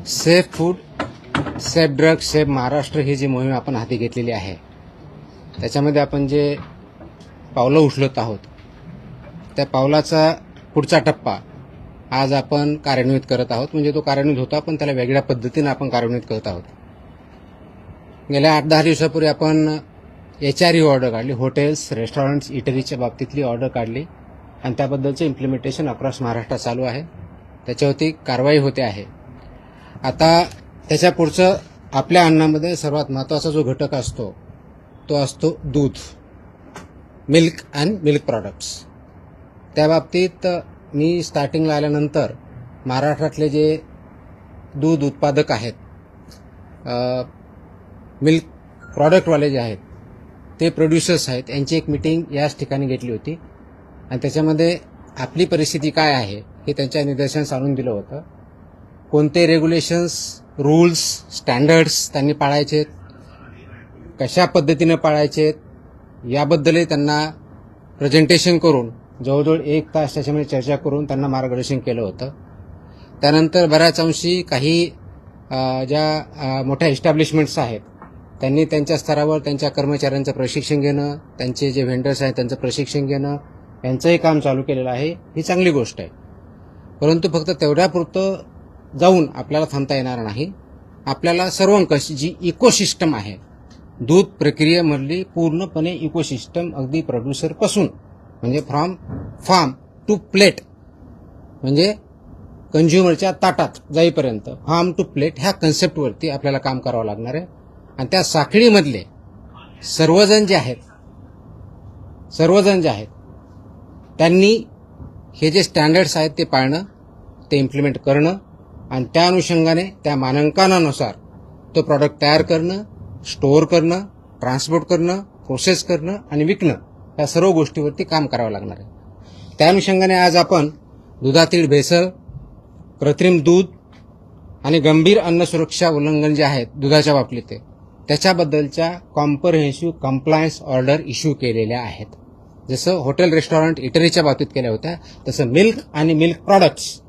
Safe food, safe drug, safe Maharashtra ही जी मोहीम आपण हाती घेतलेली आहे त्याच्यामध्ये आपण जे पावलं उचलत आहोत त्या पावलाचा पुढचा टप्पा आज आपण कार्यान्वित करत आहोत. म्हणजे तो कार्यान्वित होता पण त्याला वेगळ्या पद्धतीने आपण कार्यान्वित करत आहोत. गेल्या 8-10 दिवसापूर्वी आपण HRE ऑर्डर काढली, हॉटेल्स, रेस्टॉरंट्स, इटरीच्या बाबतीतली ऑर्डर काढली आणि त्याबद्दलचे इम्प्लिमेंटेशन अक्रॉस महाराष्ट्र चालू आहे. त्याच्यावरती कारवाई होते आहे. आता त्याच्या पुढचं आपल्या अन्नामध्ये सर्वात महत्त्वाचा जो घटक असतो तो असतो दूध, मिल्क अँड मिल्क प्रॉडक्ट्स. त्या बाबतीत मी स्टार्टिंगला आल्यानंतर महाराष्ट्रातले जे दूध उत्पादक आहेत, मिल्क प्रॉडक्टवाले जे आहेत, ते प्रोड्युसर्स आहेत, यांची एक मीटिंग याच ठिकाणी घेतली होती आणि त्याच्यामध्ये आपली परिस्थिती काय आहे हे त्यांच्या निदर्शनास आणून दिलं होतं. कोणते रेग्युलेशन्स, रूल्स, स्टँडर्ड्स त्यांनी पाळायचे, कशा पद्धतीनं पाळायचे याबद्दलही त्यांना प्रेझेंटेशन करून जवळजवळ 1 तास त्याच्यामध्ये चर्चा करून त्यांना मार्गदर्शन केलं होतं. त्यानंतर बऱ्याच अंशी काही ज्या मोठ्या इस्टॅब्लिशमेंट्स आहेत त्यांनी त्यांच्या स्तरावर त्यांच्या कर्मचाऱ्यांचं प्रशिक्षण घेणं, त्यांचे जे व्हेंडर्स आहेत त्यांचं प्रशिक्षण घेणं यांचंही काम चालू केलेलं आहे. ही चांगली गोष्ट आहे. परंतु फक्त तेवढ्यापुरतं जाऊन आपल्याला थांबता येणार नाही. आपल्याला सर्वंकष जी इकोसिस्टम आहे, दूध प्रक्रियेमधली पूर्णपणे इकोसिस्टम, अगदी प्रोड्युसरपासून म्हणजे फ्रॉम फार्म टू प्लेट म्हणजे कंझ्युमरच्या ताटात जाईपर्यंत फार्म टू प्लेट ह्या कन्सेप्टवरती आपल्याला काम करावं लागणार आहे. आणि त्या साखळीमधले सर्वजण जे आहेत त्यांनी हे जे स्टँडर्ड्स आहेत ते पाळणं, ते इम्प्लिमेंट करणं आणि त्या अनुषंगाने त्या मानांकनानुसार तो प्रॉडक्ट तयार करणं, स्टोअर करणं, ट्रान्सपोर्ट करणं, प्रोसेस करणं आणि विकणं या सर्व गोष्टीवरती काम करावं लागणार आहे. त्या अनुषंगाने आज आपण दुधातील भेसळ, कृत्रिम दूध आणि गंभीर अन्न सुरक्षा उल्लंघन जे आहेत दुधाच्या बाबतीत त्याच्याबद्दलच्या कॉम्प्रहेन्सिव्ह कंप्लायन्स ऑर्डर इश्यू केलेल्या आहेत. जसं हॉटेल, रेस्टॉरंट, इटरीच्या बाबतीत केल्या होत्या तसं मिल्क आणि मिल्क प्रॉडक्ट्स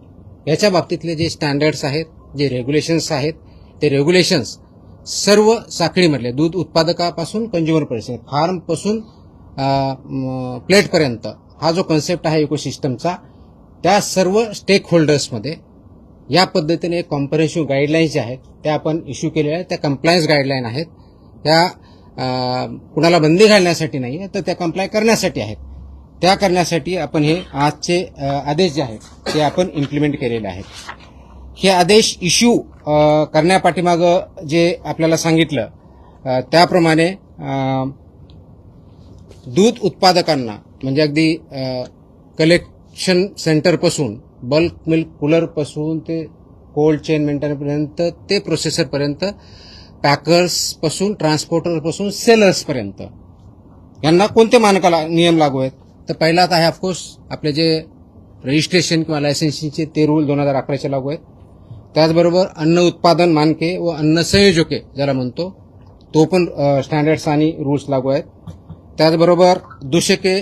याच्या बाबतीतले जे स्टँडर्ड्स आहेत, जे रेग्युलेशन्स आहेत, ते रेग्युलेशन्स सर्व साखळीमधले दूध उत्पादकापासून कंझ्युमरपर्यंत, फार्मपासून प्लेटपर्यंत हा जो कन्सेप्ट आहे इकोसिस्टमचा, त्या सर्व स्टेक होल्डर्समध्ये या पद्धतीने कॉम्प्रहेन्सिव्ह गाईडलाईन्स ज्या आहेत त्या आपण इश्यू केलेल्या आहेत. त्या कंप्लायन्स गाईडलाईन आहेत. त्या कुणाला बंदी घालण्यासाठी नाही आहे तर त्या कंप्लाय करण्यासाठी आहेत. त्या करण्यासाठी आपण हे आजचे आदेश जे आहेत ते आपण इम्प्लिमेंट केलेले आहेत. हे आदेश इश्यू करण्यापाठीमागं जे आपल्याला सांगितलं त्याप्रमाणे दूध उत्पादकांना म्हणजे अगदी कलेक्शन सेंटरपासून, बल्क मिल्क कूलरपासून ते कोल्ड चेन मेंटेनपर्यंत ते प्रोसेसरपर्यंत, पॅकर्सपासून, ट्रान्सपोर्टरपासून सेलर्सपर्यंत यांना कोणते मानकाला नियम लागू आहेत. तर पहिला आता आहे ऑफकोर्स आपले जे रजिस्ट्रेशन किंवा लायसन्सिंगचे ते रूल 2011चे लागू आहेत. त्याचबरोबर अन्न उत्पादन मानके व अन्न संयोजके ज्याला म्हणतो तो पण स्टँडर्ड्स आणि रूल्स लागू आहेत. त्याचबरोबर दूषके,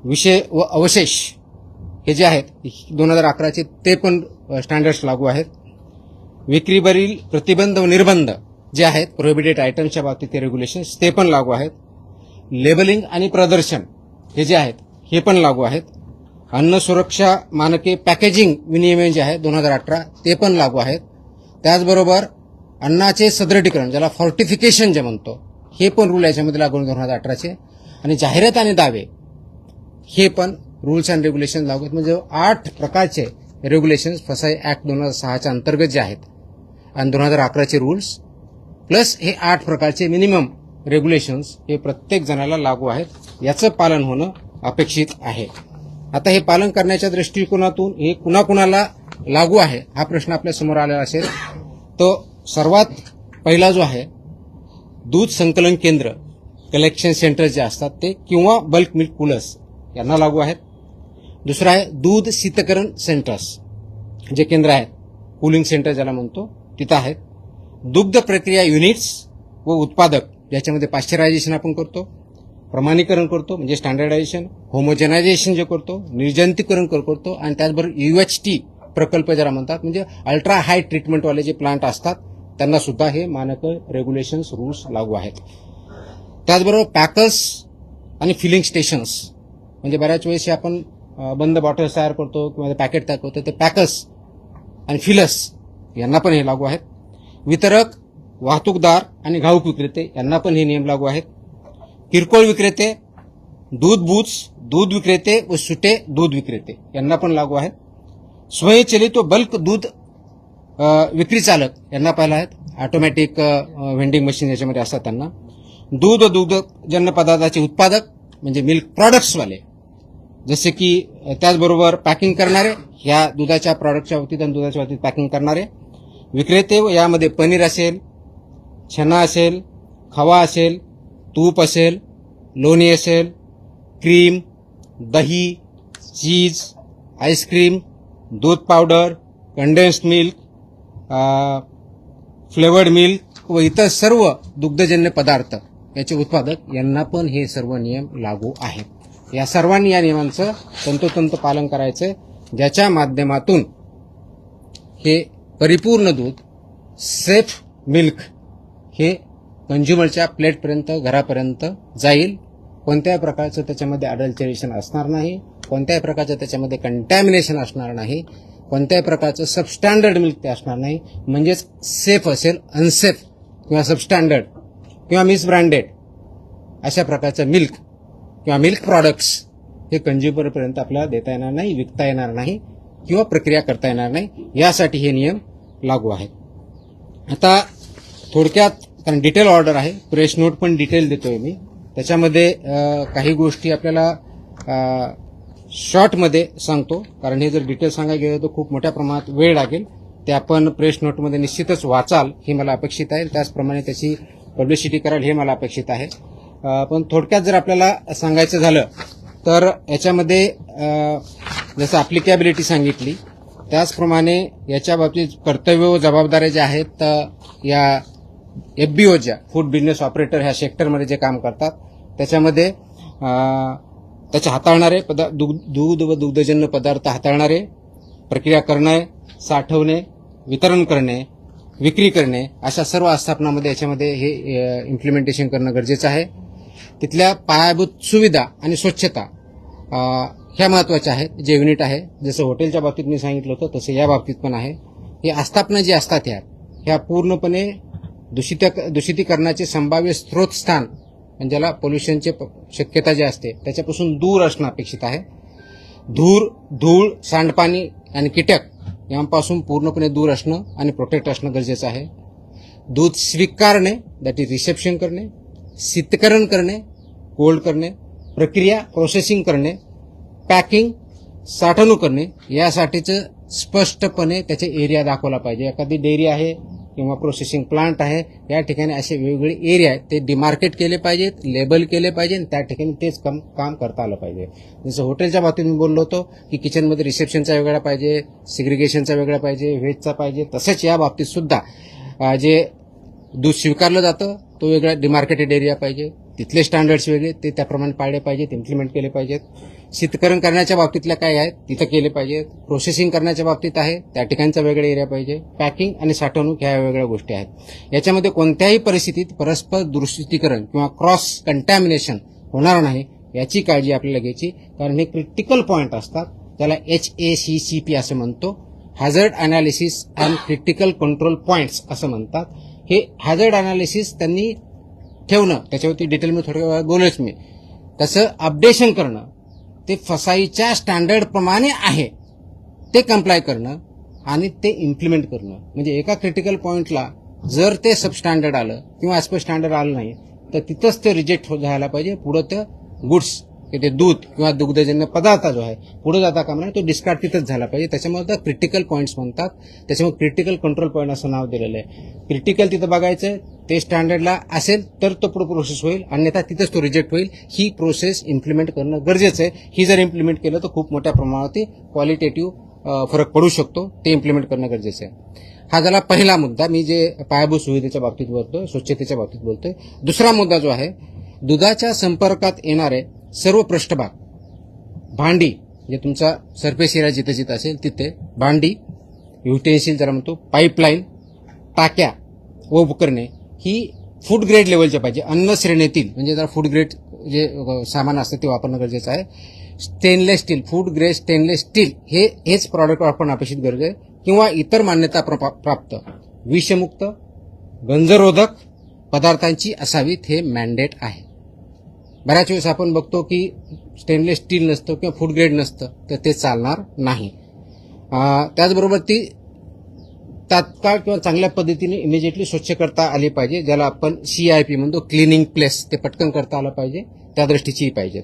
विषय व अवशेष हे जे आहेत 2011चे ते पण स्टँडर्ड्स लागू आहेत. विक्रीवरील प्रतिबंध व निर्बंध जे आहेत प्रोहिबिटेड आयटम्सच्या बाबतीत ते रेग्युलेशन्स ते पण लागू आहेत. लेबलिंग आणि प्रदर्शन हे जे आहेत हे पण लागू आहेत. अन्न सुरक्षा मानके पॅकेजिंग विनियमन जे आहे 2018 ते पण लागू आहेत. त्याचबरोबर अन्नाचे सदृढीकरण ज्याला फॉर्टिफिकेशन जे म्हणतो हे पण रूल याच्यामध्ये लागू 2018चे. आणि जाहिरात आणि दावे हे पण रूल्स अँड रेग्युलेशन लागू आहेत. म्हणजे 8 प्रकारचे रेग्युलेशन्स फसाई ऍक्ट 2006च्या अंतर्गत जे आहेत आणि 2011चे रूल्स प्लस हे 8 प्रकारचे मिनिमम रेग्युलेशन्स हे प्रत्येक जणाला लागू आहेत. याचं पालन होणं अपेक्षित आहे. आता हे पालन करण्याच्या दृष्टिकोनातून हे कुणाकुणाला लागू आहे हा प्रश्न आपल्या समोर आलेला असेल. तो सर्वात पहिला जो आहे दूध संकलन केंद्र, कलेक्शन सेंटर जे असतात ते किंवा बल्क मिल्क कूलर्स यांना लागू आहेत. दुसरं आहे दूध शीतकरण सेंटर्स जे केंद्र आहेत, कूलिंग सेंटर ज्याला म्हणतो तिथं आहेत. दुग्ध प्रक्रिया युनिट्स व उत्पादक ज्याच्यामध्ये पाश्चरायझेशन आपण करतो, प्रमाणीकरण करतो म्हणजे स्टँडर्डायझेशन, होमोजेनायझेशन जे करतो, निर्जंतुकीकरण करतो आणि त्याचबरोबर UHT प्रकल्प ज्याला म्हणतात, म्हणजे अल्ट्रा हाय ट्रीटमेंटवाले जे प्लांट असतात त्यांना सुद्धा हे मानकं, रेग्युलेशन्स, रूल्स लागू आहेत. त्याचबरोबर पॅकर्स आणि फिलिंग स्टेशन्स, म्हणजे बऱ्याच वेळेस आपण बंद बॉटल्स तयार करतो किंवा पॅकेट तयार करतो, ते पॅकर्स आणि फिलर्स यांना पण हे लागू आहेत. वितरक, वाहतूकदार आणि घाऊक विक्रेते यांना पण हे नियम लागू आहेत. किरकोळ विक्रेते, दूध बूथ्स, दूध विक्रेते व सुटे दूध विक्रेते यांना पण लागू आहेत. स्वयंचलित व बल्क दूध विक्री चालक यांना पाहिलं आहेत. ऑटोमॅटिक व्हेंडिंग मशीन याच्यामध्ये असतात त्यांना. दूध व दुग्धजन्य पदार्थाचे उत्पादक म्हणजे मिल्क प्रॉडक्ट्सवाले, जसे की त्याचबरोबर पॅकिंग करणारे, ह्या दुधाच्या प्रॉडक्टच्या बाबतीत आणि दुधाच्या बाबतीत पॅकिंग करणारे विक्रेते, व यामध्ये पनीर असेल, छना असेल, खवा असेल, तूप असेल, लोणी असेल, क्रीम, दही, चीज, आईस्क्रीम, दूध powder, condensed milk, flavoured milk व इतर सर्व दुग्धजन्य पदार्थ याचे उत्पादक यांना पण हे सर्व नियम लागू आहेत. या सर्वांनी या नियमांचं तंतोतंत पालन करायचं, ज्याच्या माध्यमातून हे परिपूर्ण दूध, सेफ मिल्क हे कंझ्युमरच्या प्लेटपर्यंत, घरापर्यंत जाईल. कोणत्याही प्रकारचं त्याच्यामध्ये अडल्टरेशन असणार नाही, कोणत्याही प्रकारचं त्याच्यामध्ये कंटॅमिनेशन असणार नाही, कोणत्याही प्रकारचं सबस्टँडर्ड मिल्क ते असणार नाही. म्हणजेच सेफ असेल, अनसेफ किंवा सबस्टँडर्ड किंवा मिसब्रँडेड अशा प्रकारचं मिल्क किंवा मिल्क प्रॉडक्ट्स हे कंझ्युमरपर्यंत आपल्याला देता येणार नाही, विकता येणार नाही किंवा प्रक्रिया करता येणार नाही. यासाठी हे नियम लागू आहेत. आता थोडक्यात, कारण डिटेल ऑर्डर आहे, प्रेस नोट पण डिटेल देतोय मी, त्याच्यामध्ये काही गोष्टी आपल्याला शॉर्टमध्ये सांगतो, कारण हे जर डिटेल सांगायला गेलं तर खूप मोठ्या प्रमाणात वेळ लागेल. ते आपण प्रेस नोटमध्ये निश्चितच वाचाल हे मला अपेक्षित आहे, त्याचप्रमाणे त्याची पब्लिसिटी कराल हे मला अपेक्षित आहे. पण थोडक्यात जर आपल्याला सांगायचं झालं तर याच्यामध्ये जसं ॲप्लिकेबिलिटी सांगितली, त्याचप्रमाणे याच्या बाबतीत कर्तव्य व जबाबदाऱ्या ज्या आहेत, या FBO ज्या फूड बिझनेस ऑपरेटर ह्या सेक्टरमध्ये जे काम करतात त्याच्यामध्ये त्याचे हाताळणारे दूध व दुग्धजन्य पदार्थ हाताळणारे, प्रक्रिया करणे, साठवणे, वितरण करणे, विक्री करणे अशा सर्व आस्थापनामध्ये याच्यामध्ये हे इम्प्लिमेंटेशन करणं गरजेचं आहे. तिथल्या पायाभूत सुविधा आणि स्वच्छता ह्या महत्त्वाच्या आहेत. जे युनिट आहे, जसं हॉटेलच्या बाबतीत मी सांगितलं होतं तसं या बाबतीत पण आहे. हे आस्थापना जी असतात ह्या पूर्णपणे दूषितीकरणाचे संभाव्य स्त्रोतस्थान, म्हणजे ज्याला पोल्युशनची शक्यता जी असते त्याच्यापासून दूर असणं अपेक्षित आहे. धूळ, सांडपाणी आणि कीटक यांपासून पूर्णपणे दूर असणं आणि प्रोटेक्ट असणं गरजेचं आहे. दूध स्वीकारणे, दॅट इज रिसेप्शन करणे, शीतकरण करणे, कोल्ड करणे, प्रक्रिया प्रोसेसिंग करणे, पॅकिंग, साठवणूक करणे यासाठीचं स्पष्टपणे त्याचे एरिया दाखवला पाहिजे. एखादी डेअरी आहे किंवा प्रोसेसिंग प्लांट आहे, या ठिकाणी असे वेगवेगळे एरिया आहेत, ते डिमार्केट केले पाहिजेत, लेबल केले पाहिजे आणि त्या ठिकाणी तेच काम करता आलं पाहिजे. जसं हॉटेलच्या बाबतीत मी बोललो होतो की किचनमध्ये रिसेप्शनचा वेगळा पाहिजे, सिग्रिगेशनचा वेगळा पाहिजे, व्हेजचा पाहिजे, तसंच या बाबतीत सुद्धा जे दूध स्वीकारलं जातं तो वेगळा डिमार्केटेड एरिया पाहिजे, तिथले स्टँडर्ड्स वेगळे, ते त्याप्रमाणे पाळले पाहिजेत, इम्प्लिमेंट केले पाहिजेत. शीतकरण करण्याच्या बाबतीतल्या काय आहेत तिथं केले पाहिजेत. प्रोसेसिंग करण्याच्या बाबतीत आहे त्या ठिकाणचा वेगळा एरिया पाहिजे. पॅकिंग आणि साठवणूक ह्या वेगळ्या गोष्टी आहेत. याच्यामध्ये कोणत्याही परिस्थितीत परस्पर दूषितीकरण किंवा क्रॉस कंटॅमिनेशन होणार नाही याची काळजी आपल्याला घ्यायची, कारण हे क्रिटिकल पॉईंट असतात. त्याला HACCP असं म्हणतो, hazard analysis and critical control points असं म्हणतात. हे हॅझर्ड अनालिसिस त्यांनी ठेवणं, त्याच्यावरती डिटेलमध्ये थोड्या वेळा बोलच मी, तसं अपडेशन करणं, ते फसाईच्या स्टँडर्ड प्रमाणे आहे ते कंप्लाय करणं आणि ते इम्प्लिमेंट करणं. म्हणजे एका क्रिटिकल पॉइंटला जर ते सबस्टँडर्ड आलं किंवा ॲज पर स्टँडर्ड आलं नाही तर तिथंच ते रिजेक्ट झाला पाहिजे. पुढं ते गुड्स, ते दूध किंवा दुग्धजन्य पदार्थ जो आहे पुढे जाता कामा नये, तो डिस्कार्ड तिथंच झाला पाहिजे. त्याच्यामुळे त्या क्रिटिकल पॉईंट्स म्हणतात, त्याच्यामुळे क्रिटिकल कंट्रोल पॉईंट असं नाव दिलेलं आहे. क्रिटिकल तिथं बघायचं, ते स्टँडर्डला असेल तर तो पुढे प्रोसेस होईल, अन्यथा तिथंच तो रिजेक्ट होईल. ही प्रोसेस इम्प्लिमेंट करणं गरजेचं आहे. ही जर इम्प्लिमेंट केलं तर खूप मोठ्या प्रमाणात क्वालिटेटिव्ह फरक पडू शकतो, ते इम्प्लिमेंट करणं गरजेचं आहे. हा झाला पहिला मुद्दा, मी जे पायाभूत सुविधेच्या बाबतीत बोलतोय, स्वच्छतेच्या बाबतीत बोलतोय. दुसरा मुद्दा जो आहे, दुधाच्या संपर्कात येणारे सर्व पृष्ठभाग, भांडी म्हणजे तुमचा सरफेस एरिया जिथे जिथे असेल तिथे भांडी, युटेन्सिल ज्याला म्हणतो, पाईपलाईन, टाक्या व उपकरणे ही फूड ग्रेड लेवलच्या पाहिजे. अन्न श्रेणीतील म्हणजे जरा फूड ग्रेड जे सामान असतं ते वापरणं गरजेचं आहे. Stainless steel, food grade stainless steel हेच प्रॉडक्ट वापरणं अपेक्षित गरज आहे, किंवा इतर मान्यता प्राप्त विषमुक्त गंजरोधक पदार्थांची असावीत हे मॅन्डेट आहे. बऱ्याच वेळेस आपण बघतो की स्टेनलेस स्टील नसतं किंवा फूड ग्रेड नसतं तर ते चालणार नाही. त्याचबरोबर ती तात्काळ किंवा चांगल्या पद्धतीने इमिजिएटली स्वच्छ करता आली पाहिजे, ज्याला आपण CIP म्हणतो, क्लिनिंग प्लेस, ते पटकन करता आलं पाहिजे, त्या दृष्टीचीही पाहिजे.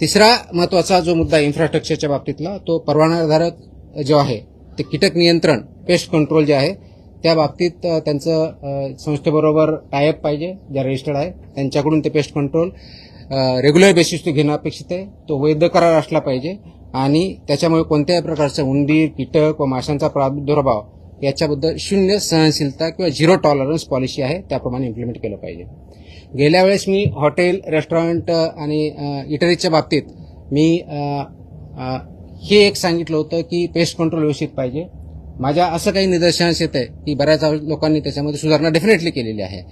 तिसरा महत्वाचा जो मुद्दा इन्फ्रास्ट्रक्चरच्या बाबतीतला तो परवानाधारक जो आहे ते कीटक नियंत्रण, पेस्ट कंट्रोल जे आहे त्या बाबतीत त्यांचं संस्थेबरोबर टायअप पाहिजे, ज्या रजिस्टर्ड आहे त्यांच्याकडून ते पेस्ट कंट्रोल रेग्युलर बेसिस घेणं अपेक्षित आहे. तो वैध करार असला पाहिजे आणि त्याच्यामुळे कोणत्याही प्रकारचा उंदीर, कीटक व माशांचा प्रादुर्भाव याच्याबद्दल शून्य सहनशीलता किंवा झिरो टॉलरन्स पॉलिसी आहे त्याप्रमाणे इम्प्लिमेंट केलं पाहिजे. गेल्या वेळेस मी हॉटेल, रेस्टॉरंट आणि इटरीच्या बाबतीत मी हे एक सांगितलं होतं की पेस्ट कंट्रोल व्यवस्थित पाहिजे. माझ्या असं काही निदर्शनास येत आहे की बऱ्याच लोकांनी त्याच्यामध्ये सुधारणा डेफिनेटली केलेली आहे,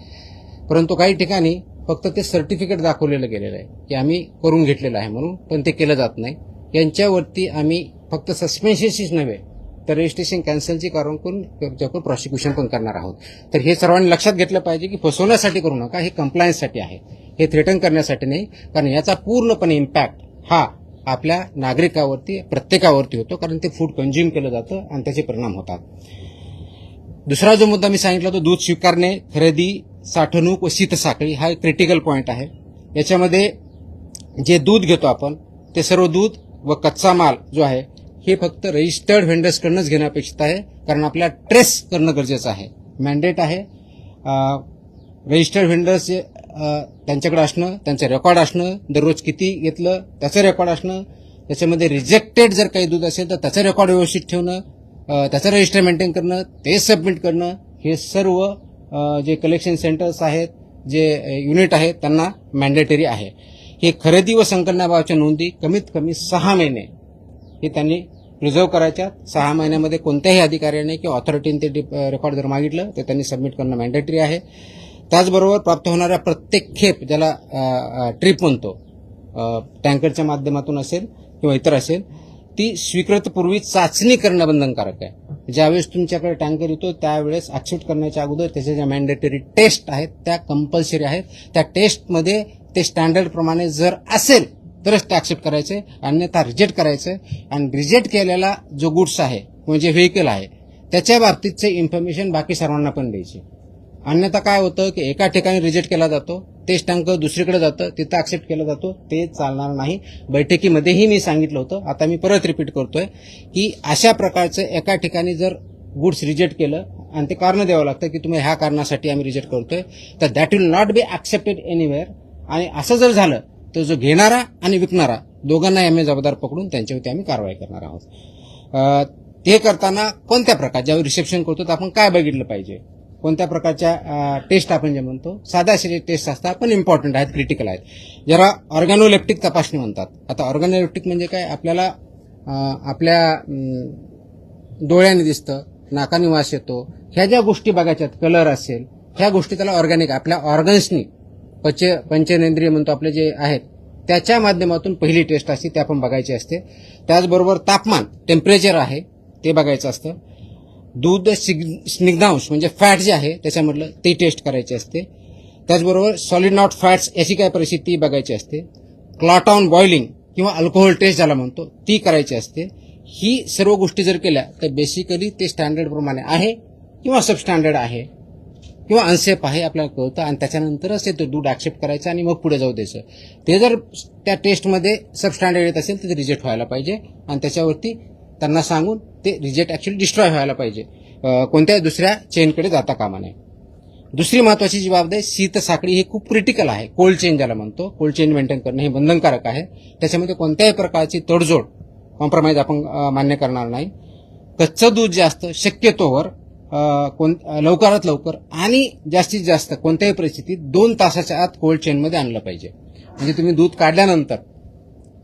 परंतु काही ठिकाणी फक्त ते सर्टिफिकेट दाखवलेलं गेलेलं आहे की आम्ही करून घेतलेलं आहे म्हणून, पण ते केलं जात नाही. यांच्यावरती आम्ही फक्त सस्पेन्शनशीच नव्हे तर रजिस्ट्रेशन कॅन्सलची कारवाई करून त्याच्यावर प्रॉसिक्युशन पण करणार आहोत. तर हे सर्वांनी लक्षात घेतलं पाहिजे की फसवण्यासाठी करू नका, हे कंप्लायन्ससाठी आहे, हे थ्रेटन करण्यासाठी नाही, कारण याचा पूर्णपणे इम्पॅक्ट हा आपल्या नागरिकावरती, प्रत्येकावरती होतो, कारण ते फूड कंझ्युम केलं जातं आणि त्याचे परिणाम होतात. दुसरा जो मुद्दा मी सांगितला तो दूध स्वीकारणे, खरेदी, साठवणूक व शीतसाखळी हा एक क्रिटिकल पॉईंट आहे. याच्यामध्ये जे दूध घेतो आपण ते सर्व दूध व कच्चा माल जो आहे हे फक्त रजिस्टर्ड व्हेंडर्सकडूनच घेणं अपेक्षित आहे, कारण आपल्याला ट्रेस करणं गरजेचं आहे, मॅन्डेट आहे. रजिस्टर्ड व्हेंडर्स त्यांच्याकडे असणं, त्यांचं रेकॉर्ड असणं, दररोज किती घेतलं त्याचं रेकॉर्ड असणं, त्याच्यामध्ये रिजेक्टेड जर काही दूध असेल तर त्याचं रेकॉर्ड व्यवस्थित ठेवणं, त्याचं रजिस्टर मेंटेन करणं, ते सबमिट करणं, हे सर्व जे कलेक्शन सेंटर्स आहेत, जे युनिट आहेत त्यांना मॅन्डेटरी आहे. हे खरेदी व संकलनाभावाच्या नोंदी कमीत कमी 6 महिने हे त्यांनी प्रिझर्व्ह करायच्या. 6 महिन्यामध्ये कोणत्याही अधिकाऱ्याने किंवा ऑथॉरिटीने ते रेकॉर्ड जर मागितलं तर त्यांनी सबमिट करणं मॅन्डेटरी आहे. त्याचबरोबर प्राप्त होणाऱ्या प्रत्येक खेप, ज्याला ट्रिप म्हणतो, टँकरच्या माध्यमातून असेल किंवा इतर असेल, ती स्वीकृतपूर्वी चाचणी करणं बंधनकारक आहे. ज्यावेळेस तुमच्याकडे टँकर येतो त्यावेळेस ऍक्सेप्ट करण्याच्या अगोदर त्याच्या ज्या मॅन्डेटरी टेस्ट आहेत त्या कंपल्सरी आहेत. त्या टेस्टमध्ये ते स्टँडर्ड प्रमाणे जर असेल तरच ते ऍक्सेप्ट करायचे, अन्यथा रिजेक्ट करायचं. आणि रिजेक्ट केलेला जो गुड्स आहे म्हणजे व्हेकल आहे त्याच्या बाबतीतचे इन्फॉर्मेशन बाकी सर्वांना पण द्यायची. अन्यथा काय होतं की एका ठिकाणी रिजेक्ट केला जातो, तेच टँकर दुसरीकडे जातं, तिथं ऍक्सेप्ट केला जातो, ते चालणार नाही. बैठकीमध्येही मी सांगितलं होतं, आता मी परत रिपीट करतोय की अशा प्रकारचं एका ठिकाणी जर गुड्स रिजेक्ट केलं आणि ते कारण द्यावं लागतं की तुम्ही ह्या कारणासाठी आम्ही रिजेक्ट करतोय, तर that will not be accepted anywhere. आणि असं जर झालं तर जो घेणारा आणि विकणारा दोघांनाही आम्ही जबाबदार पकडून त्यांच्यावरती आम्ही कारवाई करणार आहोत. ते करताना कोणत्या प्रकार, ज्यावेळी रिसेप्शन करतो तर आपण काय बघितलं पाहिजे, कोणत्या प्रकारच्या टेस्ट आपण जे म्हणतो, साध्या असे टेस्ट असतात पण इम्पॉर्टंट आहेत, क्रिटिकल आहेत, ज्याला ऑर्गॅनोलेप्टिक तपासणी म्हणतात. आता ऑर्गॅनोलेप्टिक म्हणजे काय, आपल्याला आपल्या डोळ्याने दिसतं, नाकाने वास येतो, ह्या ज्या गोष्टी बघायच्यात, कलर असेल, ह्या गोष्टी त्याला ऑर्गॅनिक, आपल्या ऑर्गन्सनी, पंचेंद्रिय म्हणतो आपले जे आहेत त्याच्या माध्यमातून पहिली टेस्ट असते, ते आपण बघायची असते. त्याचबरोबर तापमान, टेम्परेचर आहे ते बघायचं असतं. दूध स्निग्धांश म्हणजे फॅट जे आहे त्याच्यामधलं ते टेस्ट करायचे असते. त्याचबरोबर सॉलिड नॉट फॅट्स याची काय परिस्थिती बघायची असते. क्लॉट ऑन बॉइलिंग किंवा अल्कोहोल टेस्ट ज्याला म्हणतो ती करायची असते. ही सर्व गोष्टी जर केल्या तर बेसिकली ते स्टँडर्ड प्रमाणे आहे किंवा सबस्टँडर्ड आहे किंवा अनसेफ आहे आपल्याला कळतं, आणि त्याच्यानंतरच ते दूध ऍक्सेप्ट करायचं आणि मग पुढे जाऊ द्यायचं. ते जर त्या टेस्टमध्ये सबस्टँडर्ड येत असेल तर ते रिजेक्ट व्हायला पाहिजे आणि त्याच्यावरती त्यांना सांगून ते रिजेक्ट ऍक्च्युअली डिस्ट्रॉय व्हायला पाहिजे, कोणत्याही दुसऱ्या चेनकडे जाता कामा नये. दुसरी महत्वाची जबाबदारी शीत साखळी, ही खूप क्रिटिकल आहे. कोल्ड चेन ज्याला म्हणतो, कोल्ड चेन मेंटेन करणं हे बंधनकारक आहे. त्याच्यामध्ये कोणत्याही प्रकारची तडजोड, कॉम्प्रोमाइज आपण मान्य करणार नाही. कच्चं दूध जे असतं शक्यतोवर लवकरात लवकर आणि जास्तीत जास्त कोणत्याही परिस्थितीत 2 तासाच्या आत कोल्ड चेनमध्ये आणलं पाहिजे. म्हणजे तुम्ही दूध काढल्यानंतर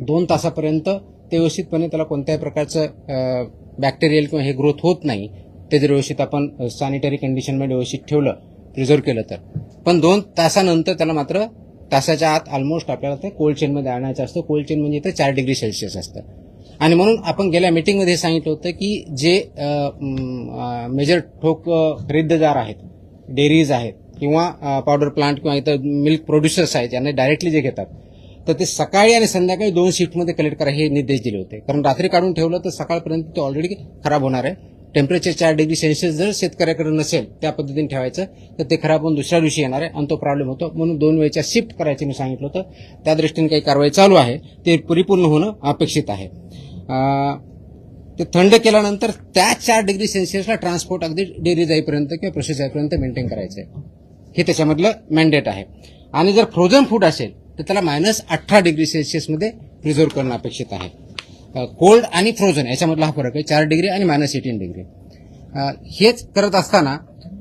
2 तासापर्यंत ते व्यवस्थितपणे त्याला कोणत्याही प्रकारचं बॅक्टेरियल किंवा हे ग्रोथ होत नाही, ते जर व्यवस्थित आपण सॅनिटरी कंडिशनमध्ये व्यवस्थित ठेवलं, प्रिझर्व केलं तर. पण 2 तासानंतर त्याला मात्र तासाच्या आत ऑलमोस्ट आपल्याला ते कोल्ड चेनमध्ये आणायचं असतं. कोल्ड चेन म्हणजे इथं 4 डिग्री सेल्सिअस असतं. आणि म्हणून आपण गेल्या मीटिंगमध्ये सांगितलं होतं की जे मेजर ठोक खरेदीदार आहेत, डेअरीज आहेत किंवा पावडर प्लांट किंवा इथं मिल्क प्रोड्युसर्स आहेत, यांना डायरेक्टली जे घेतात, तर ते सकाळी आणि संध्याकाळी 2 शिफ्टमध्ये कलेक्ट करा हे निर्देश दिले होते. कारण रात्री काढून ठेवलं तर सकाळपर्यंत ते ऑलरेडी खराब होणार आहे. टेम्परेचर 4 डिग्री सेल्सिअस जर शेतकऱ्याकडे नसेल त्या पद्धतीने ठेवायचं तर ते खराब होऊन दुसऱ्या दिवशी येणार आहे आणि तो प्रॉब्लेम होतो. म्हणून 2 वेळच्या शिफ्ट करायची मी सांगितलं होतं. त्या दृष्टीने काही कारवाई चालू आहे, ते परिपूर्ण होणं अपेक्षित आहे. ते थंड केल्यानंतर त्या 4 डिग्री सेल्सिअसला ट्रान्सपोर्ट अगदी डेअरी जाईपर्यंत किंवा प्रोसेस जाईपर्यंत मेंटेन करायचं आहे, हे त्याच्यामधलं मॅन्डेट आहे. आणि जर फ्रोझन फूड असेल तर त्याला -18 डिग्री सेल्सिअसमध्ये प्रिझर्व करणं अपेक्षित आहे. कोल्ड आणि फ्रोझन याच्यामधला हा फरक आहे, 4 डिग्री आणि -18 डिग्री. हेच करत असताना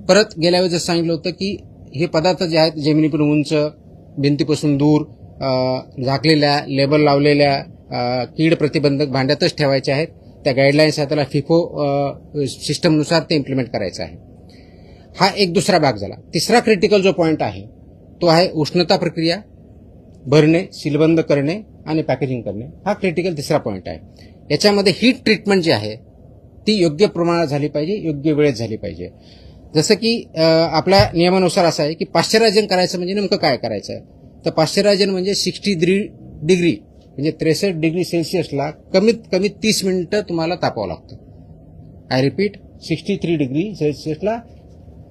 परत गेल्या वेळेस सांगितलं होतं की हे पदार्थ जे आहेत जमिनीपासून उंच, भिंतीपासून दूर, झाकलेल्या, लेबल लावलेल्या, कीड प्रतिबंधक भांड्यातच ठेवायचे आहेत. त्या गाईडलाईन्स आहेत, त्याला फिफो सिस्टमनुसार ते इम्प्लिमेंट करायचं आहे. हा एक दुसरा भाग झाला. तिसरा क्रिटिकल जो पॉईंट आहे तो आहे उष्णता प्रक्रिया, भरणे, सीलबंद करणे आणि पॅकेजिंग करणे. हा क्रिटिकल तिसरा पॉईंट आहे. याच्यामध्ये हीट ट्रीटमेंट जी आहे ती योग्य प्रमाणात झाली पाहिजे, योग्य वेळेत झाली पाहिजे. जसं की आपल्या नियमानुसार असं आहे की पाश्चरायझन करायचं म्हणजे नेमकं काय करायचं आहे, तर पाश्चरायझन म्हणजे 63 डिग्री म्हणजे 63 डिग्री सेल्सिअसला कमीत कमी 30 मिनिटं तुम्हाला तापावं लागतं. आय रिपीट, 63 डिग्री सेल्सिअसला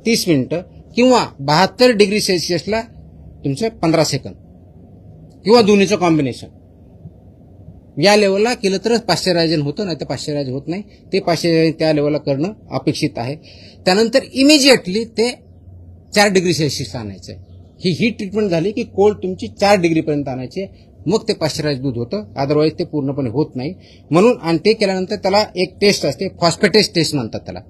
30 मिनिटं किंवा 72 डिग्री सेल्सिअसला तुमचं 15 सेकंद किंवा दोन्हीचं कॉम्बिनेशन. या लेवलला केलं तरच पाश्चरायझन होतं, नाही तर पाश्चरायझन होत नाही. ते पाश्चरायझन त्या लेवलला करणं अपेक्षित आहे. त्यानंतर इमिजिएटली ते 4 डिग्री सेल्सिअसला आणायचं आहे. ही हीट ट्रीटमेंट झाली की कोल्ड तुमची 4 डिग्रीपर्यंत आणायची आहे, मग ते पाश्चरायझ दूध होतं. अदरवाईज ते पूर्णपणे होत नाही. म्हणून आणि ते केल्यानंतर त्याला एक टेस्ट असते, फॉस्फेटेज टेस्ट म्हणतात त्याला.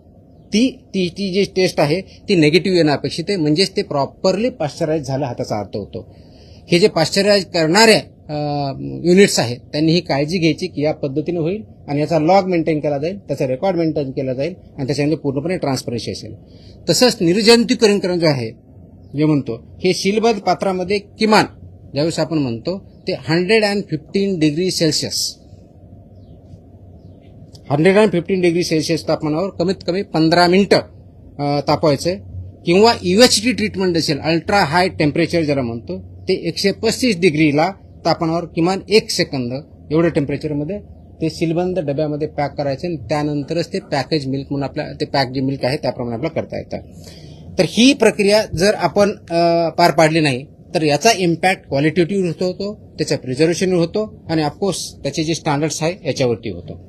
ती जी टेस्ट आहे ती निगेटिव्ह येणं अपेक्षित आहे, म्हणजेच ते प्रॉपरली पाश्चरायझ झालं हा त्याचा अर्थ होतो. हे जे पाश्चरायझ करणाऱ्या युनिट्स आहेत त्यांनी ही काळजी घ्यायची की या पद्धतीने होईल आणि याचा लॉग मेंटेन केला जाईल, त्याचा रेकॉर्ड मेंटेन केला जाईल आणि त्याच्यामध्ये पूर्णपणे ट्रान्सपरन्सी असेल. तसंच निर्जंतुकीकरण जे आहे, जे म्हणतो, हे सीलबद्ध पात्रामध्ये किमान ज्यावेळेस आपण म्हणतो ते 115 डिग्री सेल्सिअस 115 डिग्री सेल्सिअस तापमानावर कमीत कमी 15 मिनिटं तापवायचं. किंवा UHT ट्रीटमेंट असेल, अल्ट्रा हाय टेम्परेचर ज्याला म्हणतो, ते 135 डिग्रीला तापमानावर किमान 1 सेकंद एवढ्या टेम्परेचरमध्ये ते सीलबंद डब्यामध्ये पॅक करायचे आणि त्यानंतरच ते पॅकेज मिल्क म्हणून आपल्या ते पॅक जे मिल्क आहे त्याप्रमाणे आपल्याला करता येतं. तर ही प्रक्रिया जर आपण पार पाडली नाही तर याचा इम्पॅक्ट क्वालिटेटिव्ह होतो, त्याचा प्रिझर्वेशनवर होतो आणि ऑफकोर्स त्याचे जे स्टँडर्ड्स आहे याच्यावरती होतो.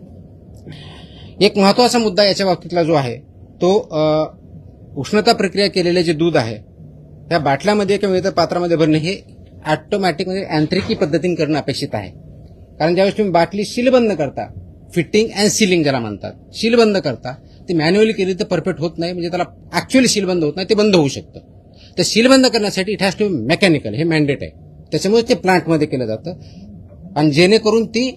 एक महत्वाचा मुद्दा याच्या बाबतीतला जो आहे तो उष्णता प्रक्रिया केलेले जे दूध आहे त्या बाटल्यामध्ये किंवा इतर पात्रामध्ये भरणे हे ऑटोमॅटिक म्हणजे यांत्रिकी पद्धतीने करणं अपेक्षित आहे. कारण ज्यावेळेस तुम्ही बाटली सीलबंद करता, फिटिंग अँड सीलिंग ज्याला म्हणतात, सीलबंद करता, ते मॅन्युअली केली तर परफेक्ट होत नाही, म्हणजे त्याला ऍक्च्युअली सीलबंद होत नाही, ते बंद होऊ शकतं. तर सीलबंद करण्यासाठी it has to be mechanical, हे मॅन्डेट आहे. त्याच्यामुळे ते प्लांटमध्ये केलं जातं आणि जेणेकरून ती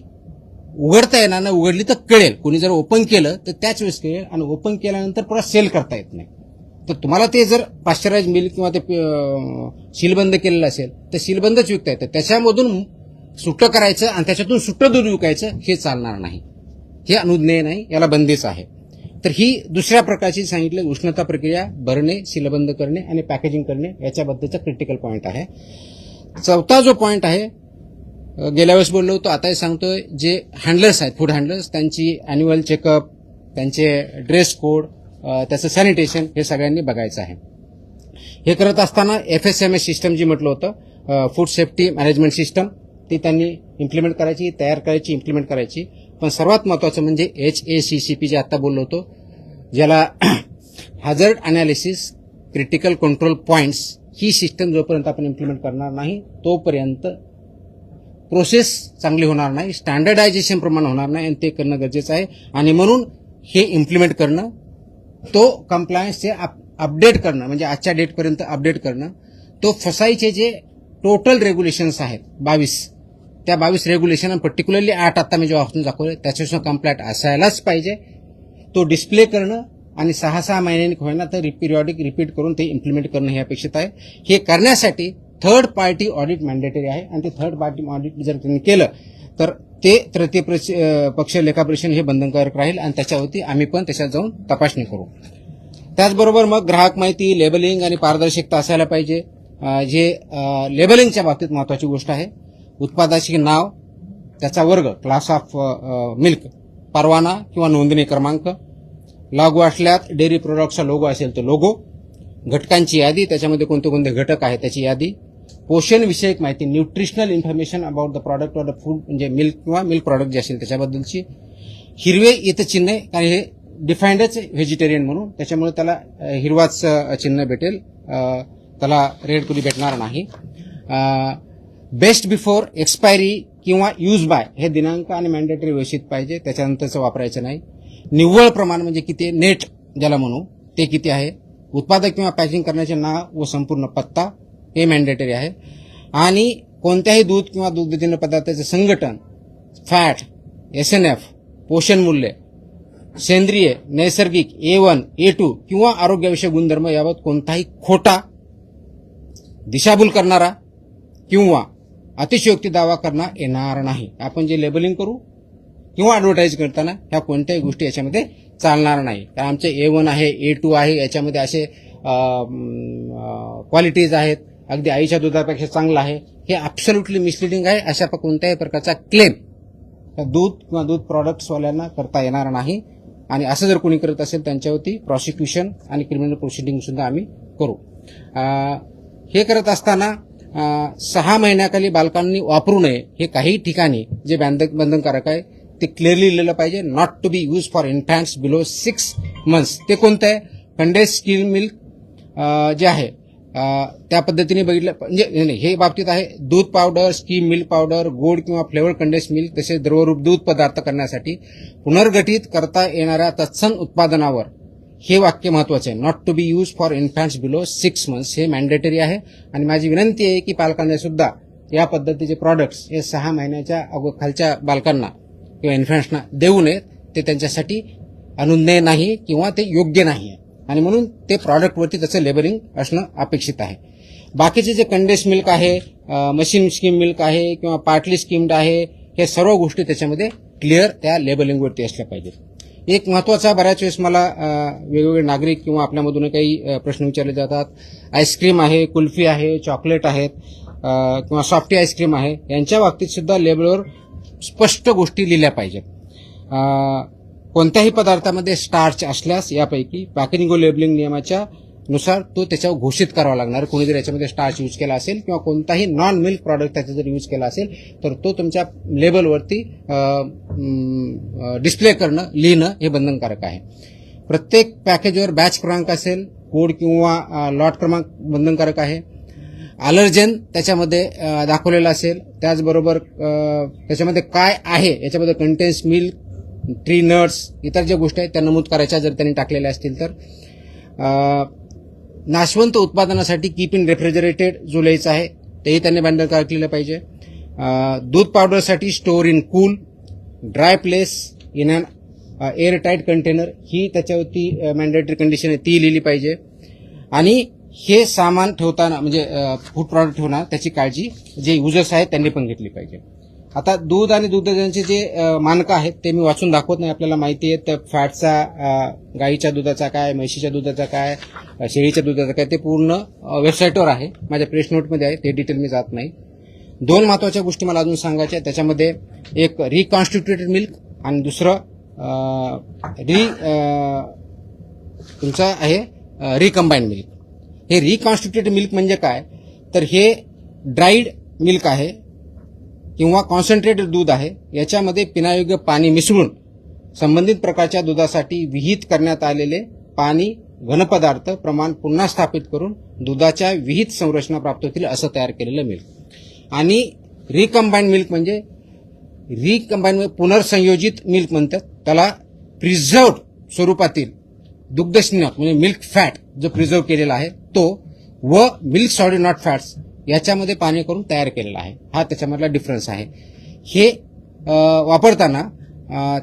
उघडता येणार नाही, उघडली तर कळेल. कोणी जर ओपन केलं तर त्याच वेळेस कळेल आणि ओपन केल्यानंतर पुन्हा सेल करता येत नाही. तर तुम्हाला ते जर पाश्चराइज मिल्क किंवा ते सीलबंद केलेलं असेल तर सीलबंदच विकता येतं. त्याच्यामधून सुट्टं करायचं आणि त्याच्यातून सुट्टं दूध विकायचं हे चालणार नाही, हे अनुज्ञेय नाही, याला बंदीच आहे. तर ही दुसऱ्या प्रकारची सांगितलं उष्णता प्रक्रिया, भरणे, सीलबंद करणे आणि पॅकेजिंग करणे याच्याबद्दलचा क्रिटिकल पॉईंट आहे. चौथा जो पॉईंट आहे, गेल्या वेळेस बोललो होतो, आताही सांगतोय, जे हँडलर्स आहेत, फूड हँडलर्स, त्यांची अॅन्युअल चेकअप, त्यांचे ड्रेस कोड, त्याचं सॅनिटेशन हे सगळ्यांनी बघायचं आहे. हे करत असताना FSMS सिस्टम जी म्हटलं होतं, फूड सेफ्टी मॅनेजमेंट सिस्टम, ती त्यांनी इम्प्लिमेंट करायची, तयार करायची, इम्प्लिमेंट करायची. पण सर्वात महत्वाचं म्हणजे HACCP जे आता बोललो होतो, ज्याला हॅझर्ड अनालिसिस क्रिटिकल कंट्रोल पॉइंट्स, ही सिस्टम जोपर्यंत आपण इम्प्लिमेंट करणार नाही तोपर्यंत प्रोसेस चांगली होणार नाही, स्टँडर्डायझेशन प्रमाणे होणार नाही आणि ते करणं गरजेचं आहे. आणि म्हणून हे इम्प्लिमेंट करणं, तो कम्प्लायन्सचे अपडेट करणं, म्हणजे आजच्या डेटपर्यंत अपडेट करणं, तो फसाईचे जे टोटल रेग्युलेशन्स आहेत 22 त्या 22 रेग्युलेशन आणि पर्टिक्युलरली 8 आता मी जे वाचून दाखवले त्याच्यापासून कंप्लायंट असायलाच पाहिजे. तो डिस्प्ले करणं आणि 6-6 महिन्यांनी होईना तर पिरियॉडिक रिपीट करून ते इम्प्लिमेंट करणं हे अपेक्षित आहे. हे करण्यासाठी थर्ड पार्टी ऑडिट मॅन्डेटरी आहे आणि ते थर्ड पार्टी ऑडिट जर त्यांनी केलं तर ते तृतीय पक्ष लेखापरीक्षण हे बंधनकारक राहील आणि त्याच्यावरती आम्ही पण त्याच्यात जाऊन तपासणी करू. त्याचबरोबर मग ग्राहक माहिती, लेबलिंग आणि पारदर्शकता असायला पाहिजे. जे लेबलिंगच्या बाबतीत महत्वाची गोष्ट आहे. उत्पादाचे नाव, त्याचा वर्ग, क्लास ऑफ मिल्क, परवाना किंवा नोंदणी क्रमांक, लागू असल्यात डेअरी प्रोडक्टचा लोगो असेल तर लोगो, घटकांची यादी, त्याच्यामध्ये कोणते कोणते घटक आहेत त्याची यादी, पोषण विषयक माहिती, nutritional information about the product or the food म्हणजे मिल्क किंवा मिल्क प्रॉडक्ट जे असेल त्याच्याबद्दलची, हिरवे इथं चिन्ह कारण हे डिफाईंडच व्हेजिटेरियन म्हणून त्याच्यामुळे त्याला हिरवाच चिन्ह भेटेल, त्याला रेड कधी भेटणार नाही. बेस्ट बिफोर एक्सपायरी किंवा यूज बाय हे दिनांक आणि मॅन्डेटरी व्यवस्थित पाहिजे, त्याच्यानंतरचं वापरायचं नाही. निव्वळ प्रमाण म्हणजे किती नेट ज्याला म्हणू ते किती आहे. उत्पादक किंवा पॅकिंग करण्याचे नाव व संपूर्ण पत्ता हे मॅन्डेटरी आहे. आणि कोणत्याही दूध किंवा दुग्धजन्य पदार्थाचे संघटन, फॅट, SNF, पोषण मूल्य, सेंद्रिय, नैसर्गिक, A1, A2 किंवा आरोग्याविषयक गुणधर्म याबाबत कोणताही खोटा, दिशाभूल करणारा किंवा अतिशयोक्ती दावा करता येणार नाही. आपण जे लेबलिंग करू किंवा ॲडव्हर्टाईज करताना ह्या कोणत्याही गोष्टी याच्यामध्ये चालणार नाही. कारण आमचे A1 आहे, A2 आहे, याच्यामध्ये असे क्वालिटीज आहेत, अगदी आईच्या दुधापेक्षा चांगलं आहे, हे ॲब्सोल्युटली मिसलिडिंग आहे. अशा कोणत्याही प्रकारचा क्लेम दूध किंवा दूध प्रॉडक्ट्सवाल्यांना करता येणार नाही. आणि असं जर कोणी करत असेल त्यांच्यावरती प्रॉसिक्युशन आणि क्रिमिनल प्रोसिडिंग सुद्धा आम्ही करू. हे करत असताना 6 महिन्याखाली बालकांनी वापरू नये हे काही ठिकाणी जे बंधनकारक आहे ते क्लिअरली लिहिलं पाहिजे. Not to be use for infants below 6 months. ते कोणतं आहे? कंडेन्स स्किम मिल्क जे आहे त्या पद्धतीने बघितलं म्हणजे हे बाबतीत आहे. दूध पावडर, स्कीम मिल्क पावडर, गोड किंवा फ्लेवर कंडेन्स मिल्क तसेच द्रवरूप दूध पदार्थ करण्यासाठी पुनर्गठित करता येणाऱ्या तत्सम उत्पादनावर हे वाक्य महत्वाचं आहे. Not to be use for infants below 6 months हे मॅन्डेटरी आहे. आणि माझी विनंती आहे की पालकांना सुद्धा या पद्धतीचे प्रॉडक्ट्स हे 6 महिन्याच्या खालच्या बालकांना किंवा इन्फॅन्ट्सना देऊ नयेत. ते त्यांच्यासाठी अनुज्ञेय नाही किंवा ते योग्य नाही आहे आणि म्हणून ते प्रॉडक्टवरती त्याचं लेबलिंग असणं अपेक्षित आहे. बाकीचे जे कंडेन्स मिल्क आहे, मशीन स्कीम मिल्क आहे किंवा पार्टली स्कीम्ड आहे, हे सर्व गोष्टी त्याच्यामध्ये क्लिअर त्या लेबलिंगवरती असल्या पाहिजेत. एक महत्वाचा बऱ्याच वेळेस मला वेगवेगळे नागरिक किंवा आपल्यामधून काही प्रश्न विचारले जातात. आईस्क्रीम आहे, कुल्फी आहे, चॉकलेट आहेत किंवा सॉफ्टी आईस्क्रीम आहे, यांच्या बाबतीत सुद्धा लेबलवर स्पष्ट गोष्टी लिहिल्या पाहिजेत. कोणत्याही पदार्थामध्ये स्टार्च असल्यास यापैकी पॅकेजिंग व लेबलिंग नियमाच्या नुसार तो त्याच्यावर घोषित करावा लागणार. कोणी जर याच्यामध्ये स्टार्च यूज केला असेल किंवा कोणताही नॉन मिल्क प्रॉडक्ट त्याचा जर यूज केला असेल तर तो तुमच्या लेबलवरती डिस्प्ले करणं, लिहिणं हे बंधनकारक आहे. प्रत्येक पॅकेजवर बॅच क्रमांक असेल, कोड किंवा लॉट क्रमांक बंधनकारक आहे. अलर्जन त्याच्यामध्ये दाखवलेलं असेल. त्याचबरोबर त्याच्यामध्ये काय आहे याच्यामध्ये कंटेन्स मिल्क, ट्री नट्स, इतर ज्या गोष्टी आहेत त्या नमूद करायच्या जर त्यांनी टाकलेल्या असतील तर. नाशवंत उत्पादनासाठी कीप इन रेफ्रिजरेटेड जो लिहायचा आहे तेही त्यांनी बंधनकारक लिहिलं पाहिजे. दूध पावडरसाठी store in cool, dry place in an airtight container ही त्याच्यावरती मॅन्डेटरी कंडिशन आहे ती लिहिली पाहिजे. आणि हे सामान ठेवताना म्हणजे फूड प्रॉडक्ट ठेवणार त्याची काळजी जे युजर्स आहेत त्यांनी पण घेतली पाहिजे. आता दूध आणि दुधाचे जे मानकं आहेत ते मी वाचून दाखवत नाही, आपल्याला माहिती आहे. तर फॅटचा, गाईच्या दुधाचा काय, म्हशीच्या दुधाचा काय, शेळीच्या दुधाचा काय, ते पूर्ण वेबसाईटवर आहे, माझ्या प्रेस नोटमध्ये आहे, ते डिटेल मी जात नाही. 2 महत्वाच्या गोष्टी मला अजून सांगायच्या आहेत. त्याच्यामध्ये एक रिकॉन्स्टिट्युटेड मिल्क आणि दुसरं तुमचं आहे रिकंबाईंड मिल्क. हे रिकॉन्स्टिट्युटेड मिल्क म्हणजे काय तर हे ड्राईड मिल्क आहे किंवा कॉन्सन्ट्रेटेड दूध आहे. याच्यामध्ये पिण्यायोग्य पाणी मिसळून संबंधित प्रकारच्या दुधासाठी विहित करण्यात आलेले पाणी घनपदार्थ प्रमाण पुन्हा स्थापित करून दुधाच्या विहित संरचना प्राप्त होतील असं तयार केलेलं मिल्क. आणि रिकंबाईंड मिल्क म्हणजे पुनर्संयोजित मिल्क म्हणतात त्याला. प्रिझर्व्ड स्वरूपातील दुग्धस्नेहक म्हणजे मिल्क फॅट जो प्रिझर्व केलेला आहे तो व मिल्क सॉलिड नॉट फॅट्स याच्यामध्ये पाणी करून तयार केलेलं आहे. हा त्याच्यामधला डिफरन्स आहे. हे वापरताना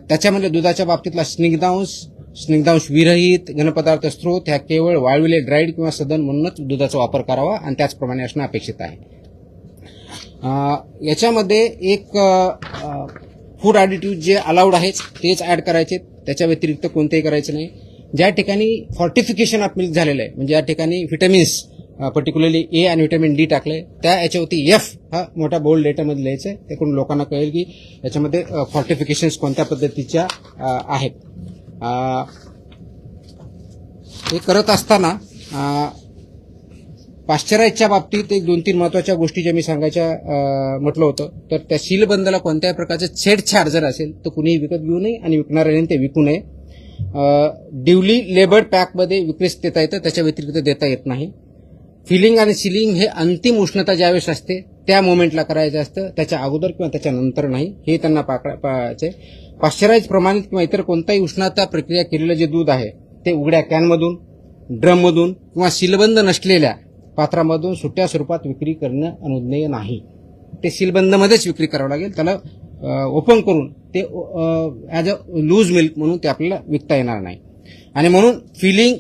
त्याच्यामध्ये दुधाच्या बाबतीतला स्निग्धांश विरहित घनपदार्थ स्त्रोत ह्या केवळ वाळविले ड्राईड किंवा सदन म्हणूनच दुधाचा वापर करावा आणि त्याचप्रमाणे असणं अपेक्षित आहे. याच्यामध्ये एक फूड ॲडिटिव्ह जे अलाउड आहेत तेच ऍड करायचे, त्याच्या व्यतिरिक्त कोणतेही करायचे नाही. ज्या ठिकाणी फॉर्टिफिकेशन ऑफ मिल्क झालेलं आहे, म्हणजे या ठिकाणी व्हिटॅमिन्स पर्टिक्युलरली ए आणि व्हिटॅमिन डी टाकले, त्या याच्यावरती एफ हा मोठा बोल्ड लेटरमध्ये लिहायचं आहे. त्याकडून लोकांना कळेल की याच्यामध्ये फॉर्टिफिकेशन्स कोणत्या पद्धतीच्या आहेत. हे करत असताना पाश्चराईजच्या बाबतीत एक 2-3 महत्वाच्या गोष्टी ज्या मी सांगायच्या म्हटलं होतं, तर त्या सीलबंदला कोणत्याही प्रकारचं छेडछाड जर असेल तर कुणीही विकत घेऊ नये आणि विकणाऱ्याने ते विकू नये. ड्युली लेबर्ड पॅकमध्ये विक्रीस देता येतं, त्याच्या व्यतिरिक्त देता येत नाही. फिलिंग आणि सिलिंग हे अंतिम उष्णता ज्यावेळेस असते त्या मोमेंटला करायचं असतं, त्याच्या अगोदर किंवा त्याच्या नंतर नाही, हे त्यांना पाहायचे. पाश्चराईज प्रमाणित किंवा इतर कोणताही उष्णता प्रक्रिया केलेलं जे दूध आहे ते उघड्या कॅनमधून, ड्रममधून किंवा सीलबंद नसलेल्या पात्रामधून सुट्या स्वरूपात विक्री करणं अनुज्ञेय नाही. ते सीलबंदमध्येच विक्री करावं लागेल. त्याला ओपन करून ते ॲज अ लूज मिल्क म्हणून ते आपल्याला विकता येणार नाही. आणि म्हणून फिलिंग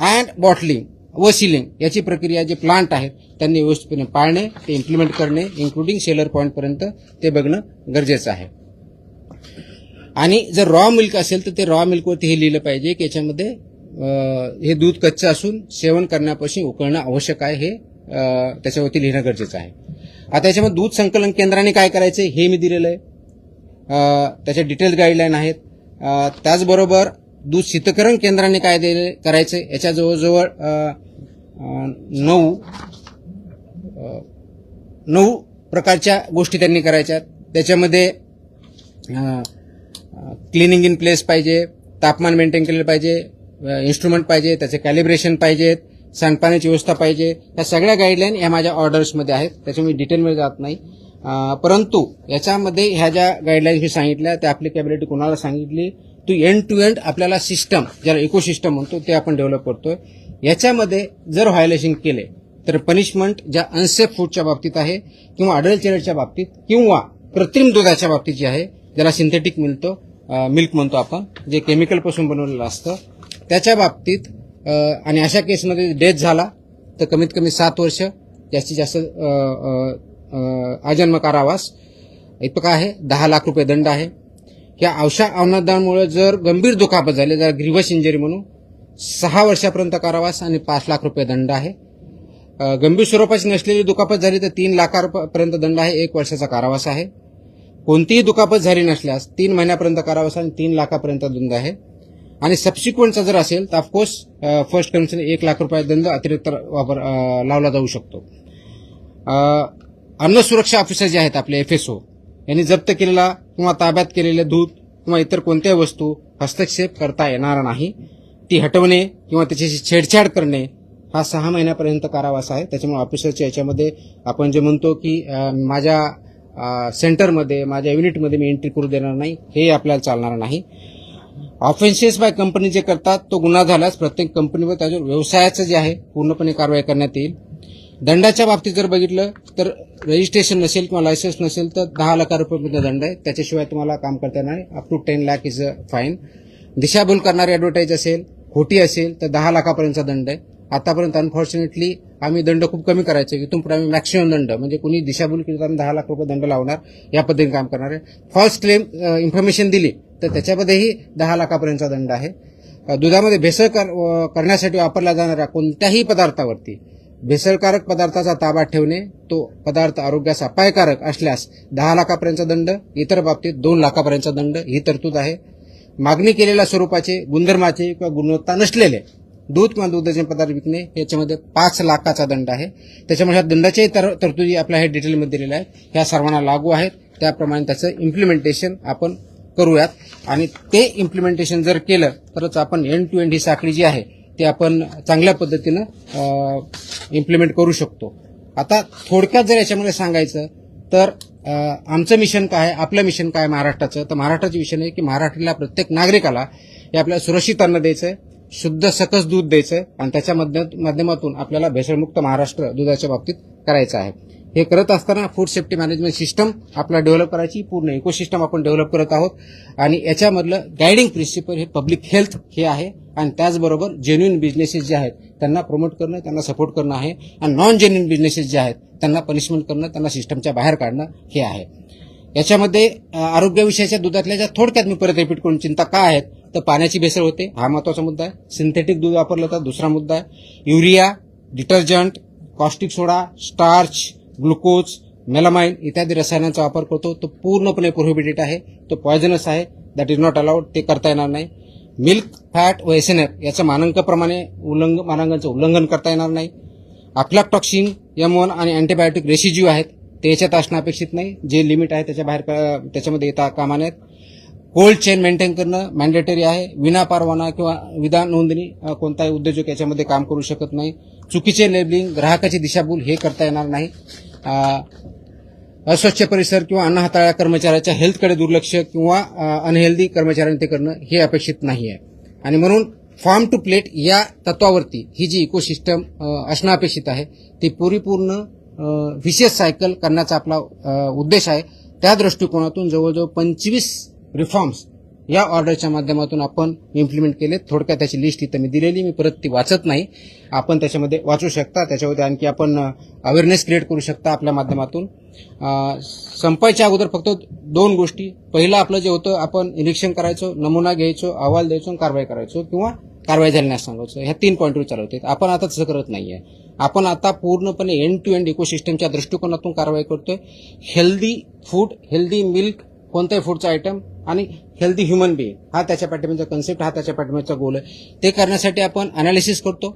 अँड बॉटलिंग व सिलिंग याची प्रक्रिया जे प्लांट आहेत त्यांनी व्यवस्थितपणे पाळणे, ते इम्प्लिमेंट करणे, इन्क्लुडिंग सेलर पॉईंटपर्यंत ते बघणं गरजेचं आहे. आणि जर रॉ मिल्क असेल तर ते रॉ मिल्कवरती हे लिहिलं पाहिजे की याच्यामध्ये हे दूध कच्चं असून सेवन करण्यापासून उकळणं आवश्यक आहे, हे त्याच्यावरती लिहिणं गरजेचं आहे. आता याच्यामध्ये दूध संकलन केंद्राने काय करायचं हे मी दिलेलं आहे. त्याच्या डिटेल्स गाईडलाईन आहेत. त्याचबरोबर दूध शीतकरण केंद्राने काय करायचं याच्या जवळजवळ 9 प्रकारच्या गोष्टी त्यांनी करायच्या. त्याच्यामध्ये क्लिनिंग इन प्लेस पाहिजे, तापमान मेंटेन केलेलं पाहिजे, इन्स्ट्रुमेंट पाहिजे, त्याचे कॅलिब्रेशन पाहिजेत, सांडपाण्याची व्यवस्था पाहिजे. ह्या सगळ्या गाईडलाईन या माझ्या ऑर्डर्समध्ये आहेत, त्याच्यामुळे डिटेलमध्ये जात नाही. परंतु याच्यामध्ये ह्या ज्या गाईडलाईन्स मी सांगितल्या त्या ॲप्लिकेबिलिटी कोणाला सांगितली, तो एंड टू एंड आपल्याला सिस्टम, ज्याला इकोसिस्टम म्हणतो, ते आपण डेव्हलप करतोय. याच्यामध्ये जर व्हायोलेशन केले तर पनिशमेंट ज्या अनसेफ फूडच्या बाबतीत आहे किंवा अडल्चरेटच्या बाबतीत किंवा कृत्रिम दुधाच्या बाबतीत जे आहे, ज्याला सिंथेटिक मिल्क म्हणतो आपण, जे केमिकलपासून बनवलेलं असतं, त्याच्या बाबतीत आणि अशा केसमध्ये डेथ झाला तर कमीत कमी 7 वर्ष, जास्तीत जास्त आजन्म कारावास इतका आहे. 10 लाख रुपये दंड आहे. या अशा अवनदामुळे जर गंभीर दुखापत झाली, जर ग्रीव्हस इंजरी म्हणून 6 वर्षापर्यंत कारावास आणि 5 लाख रुपये दंड आहे. गंभीर स्वरूपाची नसलेली दुखापत झाली तर 3 लाखापर्यंत दंड आहे, 1 वर्षाचा कारावास आहे. कोणतीही दुखापत झाली नसल्यास 3 महिन्यापर्यंत कारावास आणि 3 लाखापर्यंत दंड आहे. आणि सबसिक्वेंटचा जर असेल तर ऑफकोर्स फर्स्ट कंडिशन 1 लाख रुपये दंड अतिरिक्त लावला जाऊ शकतो. अन्न सुरक्षा ऑफिसर जे आहेत आपले FSO यांनी जप्त केलेला किंवा ताब्यात केलेले दूध किंवा इतर कोणत्याही वस्तू हस्तक्षेप करता येणार नाही. ती हटवणे किंवा त्याच्याशी छेडछाड करणे हा 6 महिन्यापर्यंत कारावास आहे. त्याच्यामुळे ऑफिसरच्या याच्यामध्ये आपण जे म्हणतो की माझ्या सेंटरमध्ये, माझ्या युनिटमध्ये मी एंट्री करू देणार नाही, हे आपल्याला चालणार नाही. ऑफेन्सेस बाय कंपनी जे करतात तो गुन्हा झाल्यास प्रत्येक कंपनीवर त्याच्या व्यवसायाचं जे आहे पूर्णपणे कारवाई करण्यात येईल. दंडाच्या बाबतीत जर बघितलं तर रजिस्ट्रेशन नसेल किंवा लायसन्स नसेल तर 10 लाख रुपये दंड आहे. त्याच्याशिवाय तुम्हाला काम करता येणार नाही. Up to 10 lakh is a fine. दिशाभूल करणारी ॲडव्हर्टाईज असेल, खोटी असेल तर 10 लाखापर्यंतचा दंड आहे. आतापर्यंत अनफॉर्च्युनेटली आम्ही दंड खूप कमी करायचे, की तुमपुढे आम्ही मॅक्सिमम दंड, म्हणजे कुणी दिशाभूल केली तर आम्ही 10 लाख रुपये दंड लावणार, या पद्धतीने काम करणार आहे. फॉल्स क्लेम इन्फॉर्मेशन दिली तर त्याच्यामध्येही 10 लाखापर्यंतचा दंड आहे. दुधामध्ये भेसळ करण्यासाठी वापरल्या जाणाऱ्या कोणत्याही पदार्थावरती भेसळकारक पदार्थाचा ताबा ठेवणे, तो पदार्थ आरोग्यास अपायकारक असल्यास 10 लाखापर्यंतचा दंड, इतर बाबतीत 2 लाखापर्यंतचा दंड ही तरतूद आहे. मागणी केलेल्या स्वरूपाचे, गुणधर्माचे किंवा गुणवत्ता नसलेले दूध किंवा दुधाचे पदार्थ विकणे याच्यामध्ये 5 लाखाचा दंड आहे. त्याच्यामुळे ह्या दंडाच्याही तरतुदी आपल्या हे डिटेलमध्ये दिलेल्या आहेत. ह्या सर्वांना लागू आहेत. त्याप्रमाणे त्याचं इम्प्लिमेंटेशन आपण करूयात आणि ते इम्प्लिमेंटेशन जर केलं तरच आपण एंड टू एंड ही साखळी जी आहे ते आपण चांगल्या पद्धतीनं इम्प्लिमेंट करू शकतो. आता थोडक्यात जर याच्यामध्ये सांगायचं तर आमचं मिशन काय आहे, आपलं मिशन काय महाराष्ट्राचं, तर महाराष्ट्राचं मिशन आहे की महाराष्ट्राला प्रत्येक नागरिकाला हे आपल्याला सुरक्षित अन्न द्यायचं आहे, शुद्ध सकस दूध द्यायचं आहे आणि त्याच्या माध्यमातून आपल्याला भेसळमुक्त महाराष्ट्र दुधाच्या बाबतीत करायचं आहे. हे करत असताना फूड सेफ्टी मॅनेजमेंट सिस्टम आपला डेव्हलप करायची, पूर्ण इकोसिस्टम आपण डेव्हलप करत आहोत आणि याच्यामधलं गायडिंग प्रिन्सिपल हे पब्लिक हेल्थ हे आहे आणि त्याचबरोबर जेन्युइन बिझनेसेस जे आहेत त्यांना प्रमोट करणं, त्यांना सपोर्ट करणं आहे आणि नॉन जेन्युइन बिझनेसेस जे आहेत त्यांना पनिशमेंट करणं, त्यांना सिस्टमच्या बाहेर काढणं हे आहे. याच्यामध्ये आरोग्यविषयाच्या दुधातल्या ज्या थोडक्यात मी परत रिपीट करून चिंता काय आहेत तर पाण्याची भेसळ होते, हा महत्वाचा मुद्दा आहे. सिंथेटिक दूध वापरलं तर दुसरा मुद्दा आहे. युरिया, डिटर्जंट, कॉस्टिक सोडा, स्टार्च, ग्लुकोज, मेलामाइन इत्यादी रसायनांचा वापर करतो तो पूर्णपणे प्रोहिबिटेड आहे, तो पॉयझनस आहे, दॅट इज नॉट अलाउड, ते करता येणार नाही. मिल्क फॅट व एसएनएफ याच्या मानांकाप्रमाणे मानांकांचं उल्लंघन करता येणार नाही. अफ्लाटॉक्सिन, M1 आणि अँटीबायोटिक रेसिड्यू आहेत ते याच्यात असणं अपेक्षित नाही, जे लिमिट आहे त्याच्या बाहेर त्याच्यामध्ये येता कामा नयेत. कोल्ड चेन मेंटेन करणं मॅन्डेटरी आहे. विना परवाना किंवा विना नोंदणी कोणताही उद्योजक याच्यामध्ये काम करू शकत नाही. चुकीचे लेबलिंग, ग्राहकाची दिशाभूल हे करता येणार नाही. अस्वच्छ परिसर किंवा अन्न हाताळ्या कर्मचाऱ्याच्या हेल्थकडे दुर्लक्ष किंवा अनहेल्दी कर्मचाऱ्यांनी ते करणं हे अपेक्षित नाही आहे. आणि म्हणून फार्म टू प्लेट या तत्वावरती ही जी इकोसिस्टम असणं अपेक्षित आहे ती परिपूर्ण विशेष सायकल करण्याचा आपला उद्देश आहे. त्या दृष्टिकोनातून जवळजवळ 25 रिफॉर्म्स या ऑर्डरच्या माध्यमातून आपण इम्प्लिमेंट केले. थोडक्यात त्याची लिस्ट इथं मी दिलेली, मी परत ती वाचत नाही, आपण त्याच्यामध्ये वाचू शकता. त्याच्यामध्ये आणखी आपण अवेअरनेस क्रिएट करू शकता आपल्या माध्यमातून. संपायच्या अगोदर फक्त 2 गोष्टी. पहिलं आपलं जे होतं आपण निरीक्षण करायचो, नमुना घ्यायचो, अहवाल द्यायचो आणि कारवाई करायचो किंवा कारवाई झाली नाही सांगायचं. ह्या 3 पॉईंटवर चालवते. आपण आता तसं करत नाहीये. आपण आता पूर्णपणे एंड टू एंड इकोसिस्टमच्या दृष्टिकोनातून कारवाई करतोय. हेल्दी फूड, हेल्दी मिल्क, कोणत्याही फूडचा आयटम आणि हेल्दी ह्युमन बिईंग हा त्याच्या पाठीमागचा कन्सेप्ट, हा त्याच्या पाठीमागचा गोल आहे. ते करण्यासाठी आपण अनालिसिस करतो,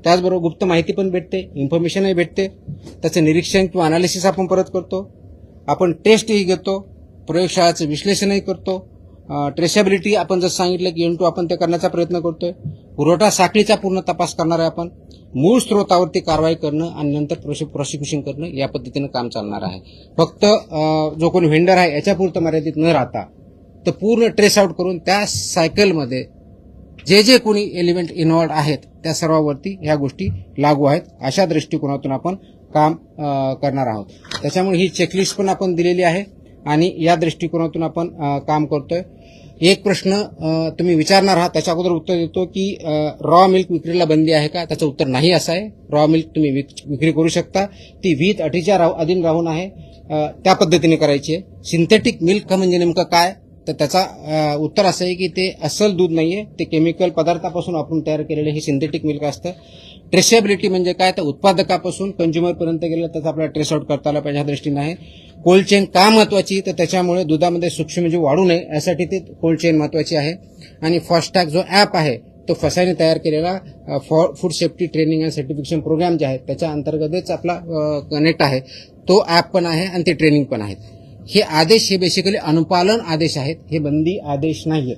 त्याचबरोबर गुप्त माहिती पण भेटते, इन्फॉर्मेशनही भेटते, त्याचं निरीक्षण किंवा अनालिसिस आपण परत करतो. आपण टेस्टही घेतो, प्रयोगशाळाचं विश्लेषणही करतो. ट्रेसेबिलिटी आपण जसं सांगितलं की N2 आपण ते करण्याचा प्रयत्न करतोय. पुरवठा साखळीचा पूर्ण तपास करणार आहे आपण. मूळ स्रोतावरती कारवाई करणं आणि नंतर प्रॉसिक्युशन करणं या पद्धतीनं काम चालणार आहे. फक्त जो कोणी व्हेंडर आहे याच्यापुरतं मर्यादित न राहता तर पूर्ण ट्रेस आउट करून त्या सायकलमध्ये जे कोणी एलिमेंट इन्व्हॉल्ड आहेत त्या सर्वांवरती ह्या गोष्टी लागू आहेत. अशा दृष्टिकोनातून आपण काम करणार आहोत. त्याच्यामुळे ही चेकलिस्ट पण आपण दिलेली आहे आणि या दृष्टिकोनातून आपण काम करतोय. एक प्रश्न तुम्ही विचारणार आहात, त्याच्या अगोदर उत्तर देतो की रॉ मिल्क विक्रीला बंदी आहे का? त्याचं उत्तर नाही असं आहे. रॉ मिल्क तुम्ही विक्री करू शकता, ती विथ अटीच्या अधीन राहून आहे, त्या पद्धतीने करायची आहे. सिंथेटिक मिल्क म्हणजे नेमकं काय तर त्याचा उत्तर असं आहे की ते अस्सल दूध नाहीये, ते केमिकल पदार्थापासून आपण तयार केलेले हे सिंथेटिक मिल्क असतं. ट्रेसेबिलिटी म्हणजे काय तर उत्पादकापासून कंझ्युमरपर्यंत गेलं त्याचा आपल्याला ट्रेस आउट करता आला पाहिजे, ह्या दृष्टीने आहे. कोल्ड चेन का महत्वाची तर त्याच्यामुळे दुधामध्ये सूक्ष्मजीव वाढू नये यासाठी ते कोल्ड चेन महत्वाची आहे. आणि फास्टॅग जो ॲप आहे तो फसाईने तयार केलेला food safety training and certification programme जे आहे त्याच्या अंतर्गतच आपला कनेक्ट आहे, तो ॲप पण आहे आणि ते ट्रेनिंग पण आहेत. हे आदेश हे बेसिकली अनुपालन आदेश आहेत, हे बंदी आदेश नाहीये.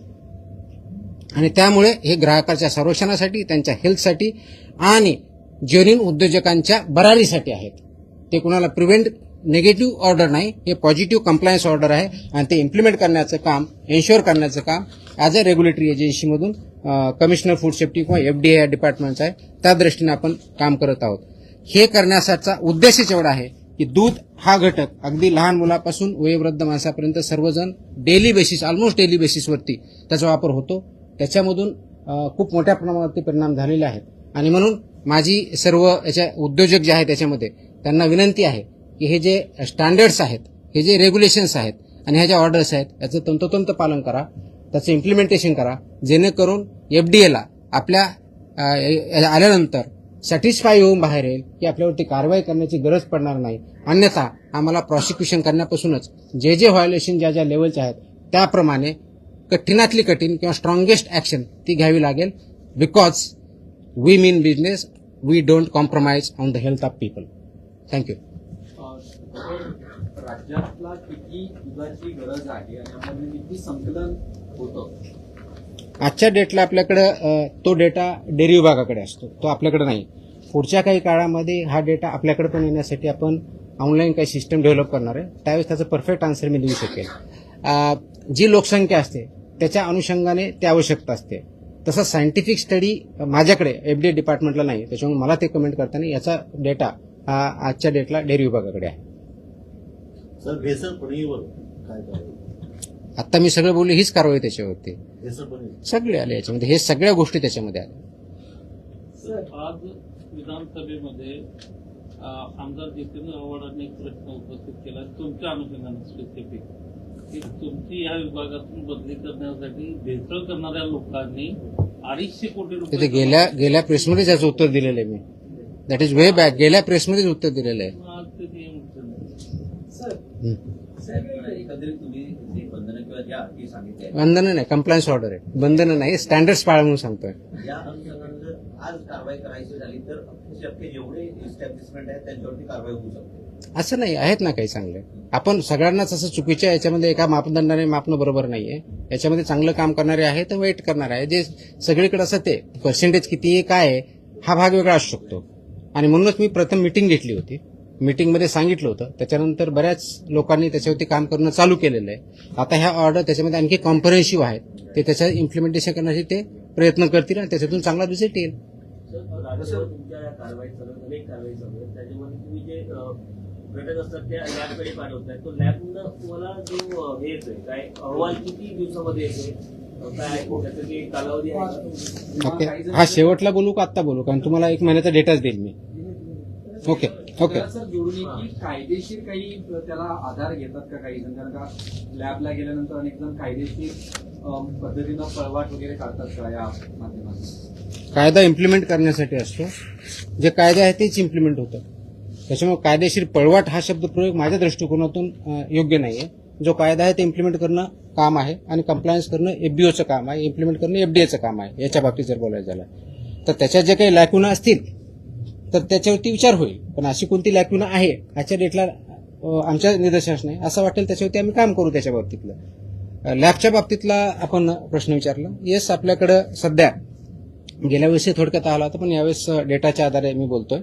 आणि त्यामुळे हे ग्राहकाच्या संरक्षणासाठी, त्यांच्या हेल्थसाठी आणि जेन्युइन उद्योजकांच्या भरारीसाठी आहेत. ते कुणाला प्रिव्हेंट निगेटिव्ह ऑर्डर नाही, हे पॉझिटिव्ह कंप्लायन्स ऑर्डर आहे आणि ते इम्प्लिमेंट करण्याचं काम, एन्श्युअर करण्याचं काम ॲज अ रेग्युलेटरी एजन्सीमधून कमिशनर फूड सेफ्टी किंवा FDA या डिपार्टमेंटचा आहे, त्या दृष्टीने आपण काम करत आहोत. हे करण्याचा उद्देशच एवढा आहे की दूध हा घटक अगदी लहान मुलापासून वयोवृद्ध माणसापर्यंत सर्वजण डेली बेसिस, ऑलमोस्ट डेली बेसिसवरती त्याचा वापर होतो. त्याच्यामधून खूप मोठ्या प्रमाणावरती परिणाम झालेले आहेत. आणि म्हणून माझी सर्व याच्या उद्योजक जे आहेत त्याच्यामध्ये त्यांना विनंती आहे की हे जे स्टँडर्ड्स आहेत, हे जे रेग्युलेशन्स आहेत आणि ह्या ज्या ऑर्डर्स आहेत याचं तंतोतंत पालन करा, त्याचं इम्प्लिमेंटेशन करा, जेणेकरून FDAला आपल्या आल्यानंतर सॅटिस्फाय होऊन बाहेर येईल की आपल्यावरती कारवाई करण्याची गरज पडणार नाही. अन्यथा आम्हाला प्रॉसिक्युशन करण्यापासूनच जे व्हायोलेशन ज्या लेवलचे आहेत त्याप्रमाणे कठीणातली कठीण किंवा स्ट्रॉंगेस्ट ऍक्शन ती घ्यावी लागेल. Because we mean business, we don't compromise on the health of people. Thank you. राज्यातला किती दुधाची गरज आहे आणि यामध्ये किती संकलन होतं? आजच्या डेटला आपल्याकडे तो डेटा डेअरी विभागाकडे असतो, तो आपल्याकडे नाही. पुढच्या काही काळामध्ये हा डेटा आपल्याकडे पण येण्यासाठी आपण ऑनलाईन काही सिस्टम डेव्हलप करणार आहे, त्यावेळेस त्याचं परफेक्ट आन्सर मी देऊ शकेल. जी लोकसंख्या असते त्याच्या अनुषंगाने ती आवश्यकता असते. तसं सायंटिफिक स्टडी माझ्याकडे FDA डिपार्टमेंटला नाही, त्याच्यामुळे मला ते कमेंट करताना याचा डेटा हा आजच्या डेटला डेअरी विभागाकडे आहे. सर भेसळ पनीरवर काय करावं? आता मी सगळं बोललो, हीच कारवाई त्याच्यावरती भेसळ पनीर सगळे आले याच्यामध्ये, हे सगळ्या गोष्टी त्याच्यामध्ये आल्या. आज विधानसभेमध्ये आमदार जितेंद्र आव्हाडांनी एक प्रश्न उपस्थित केला तुमच्या अनुषंगाने स्पेसिफिक की तुमची या विभागातून बदली करण्यासाठी भेसळ करणाऱ्या लोकांनी 250 कोटी तिथे रुपये गेल्या प्रेसमध्येच याचं उत्तर दिलेलं आहे मी. That is way back. गेल्या प्रेसमध्येच उत्तर दिलेलं आहे. आज ते नियम उठवले. साहेब, एकंदरीत तुम्ही जे बंधनं किंवा ज्या अटी सांगितल्या बंधनं नाही, कंप्लायन्स ऑर्डर आहे. बंधनं नाही, स्टँडर्ड्स पाळा म्हणून सांगतोय. या अनुषंगाने जर आज कारवाई करायची झाली तर शक्य जेवढे इस्टॅब्लिशमेंट आहेत त्यांच्यावरती कारवाई होऊ शकते. असं नाही, आहेत ना काही चांगले. आपण सगळ्यांनाच असं चुकीच्या याच्यामध्ये एका मापदंडाने मापणं बरोबर नाहीये. याच्यामध्ये चांगलं काम करणारे आहे तर वेट करणारे आहे. जे सगळीकडे असं ते पर्सेंटेज किती आहे काय आहे हा भाग वेगळा असू शकतो. आणि म्हणूनच मी प्रथम मिटिंग घेतली होती. मिटिंगमध्ये सांगितलं होतं, त्याच्यानंतर बऱ्याच लोकांनी त्याच्यावरती काम करणं चालू केलेलं आहे. आता ह्या ऑर्डर त्याच्यामध्ये आणखी कॉम्प्रिहेन्सिव्ह आहेत, ते त्याच्या इम्प्लिमेंटेशन करण्याचे ते प्रयत्न करतील आणि त्याच्यातून चांगला रिझल्ट येईल. तुमच्या या कारवाई चालू अनेक कारवाई चालू आहेत त्याच्यामध्ये तुम्ही जे घटक असतात त्या लॅबकडे पाठवताय तो लॅबनं तुम्हाला जो हे येतोय काय अहवाल किती दिवसामध्ये येतोय काय त्याचं जे कालावधी आहे ओके, हा शेवटला बोलू का आत्ता बोलू? कारण तुम्हाला 1 महिन्याचा डेटाच देईल मी. Okay okay. सर जोडून की कायदेशीर काही त्याला आधार घेतात का काही जण? कारण का लॅबला गेल्यानंतर अनेक जण कायदेशीर पद्धतीनं पळवाट वगैरे काढतात का या माध्यमातून? कायदा इम्प्लिमेंट करण्यासाठी असतो. जे कायदे आहे तेच इम्प्लिमेंट होतं. त्याच्यामुळे कायदेशीर पळवाट हा शब्द प्रयोग माझ्या दृष्टिकोनातून योग्य नाहीये. जो कायदा आहे ते इम्प्लिमेंट करणं काम आहे आणि कंप्लायन्स करणं एफबीओचं काम आहे, इम्प्लिमेंट करणं एफडीएचं काम आहे. याच्या बाबतीत जर बोलायचं झालं तर त्याच्यात जे काही लॅक्युना असतील तर त्याच्यावरती विचार होईल. पण अशी कोणती लॅक्युना आहे आजच्या डेटला आमच्या निदर्शनास नाही. असं वाटेल त्याच्यावरती आम्ही काम करू. त्याच्या बाबतीतलं लॅबच्या बाबतीतला आपण प्रश्न विचारला. येस, आपल्याकडं सध्या गेल्या वर्षी थोडक्यात आला होता पण यावेळेस डेटाच्या आधारे मी बोलतोय.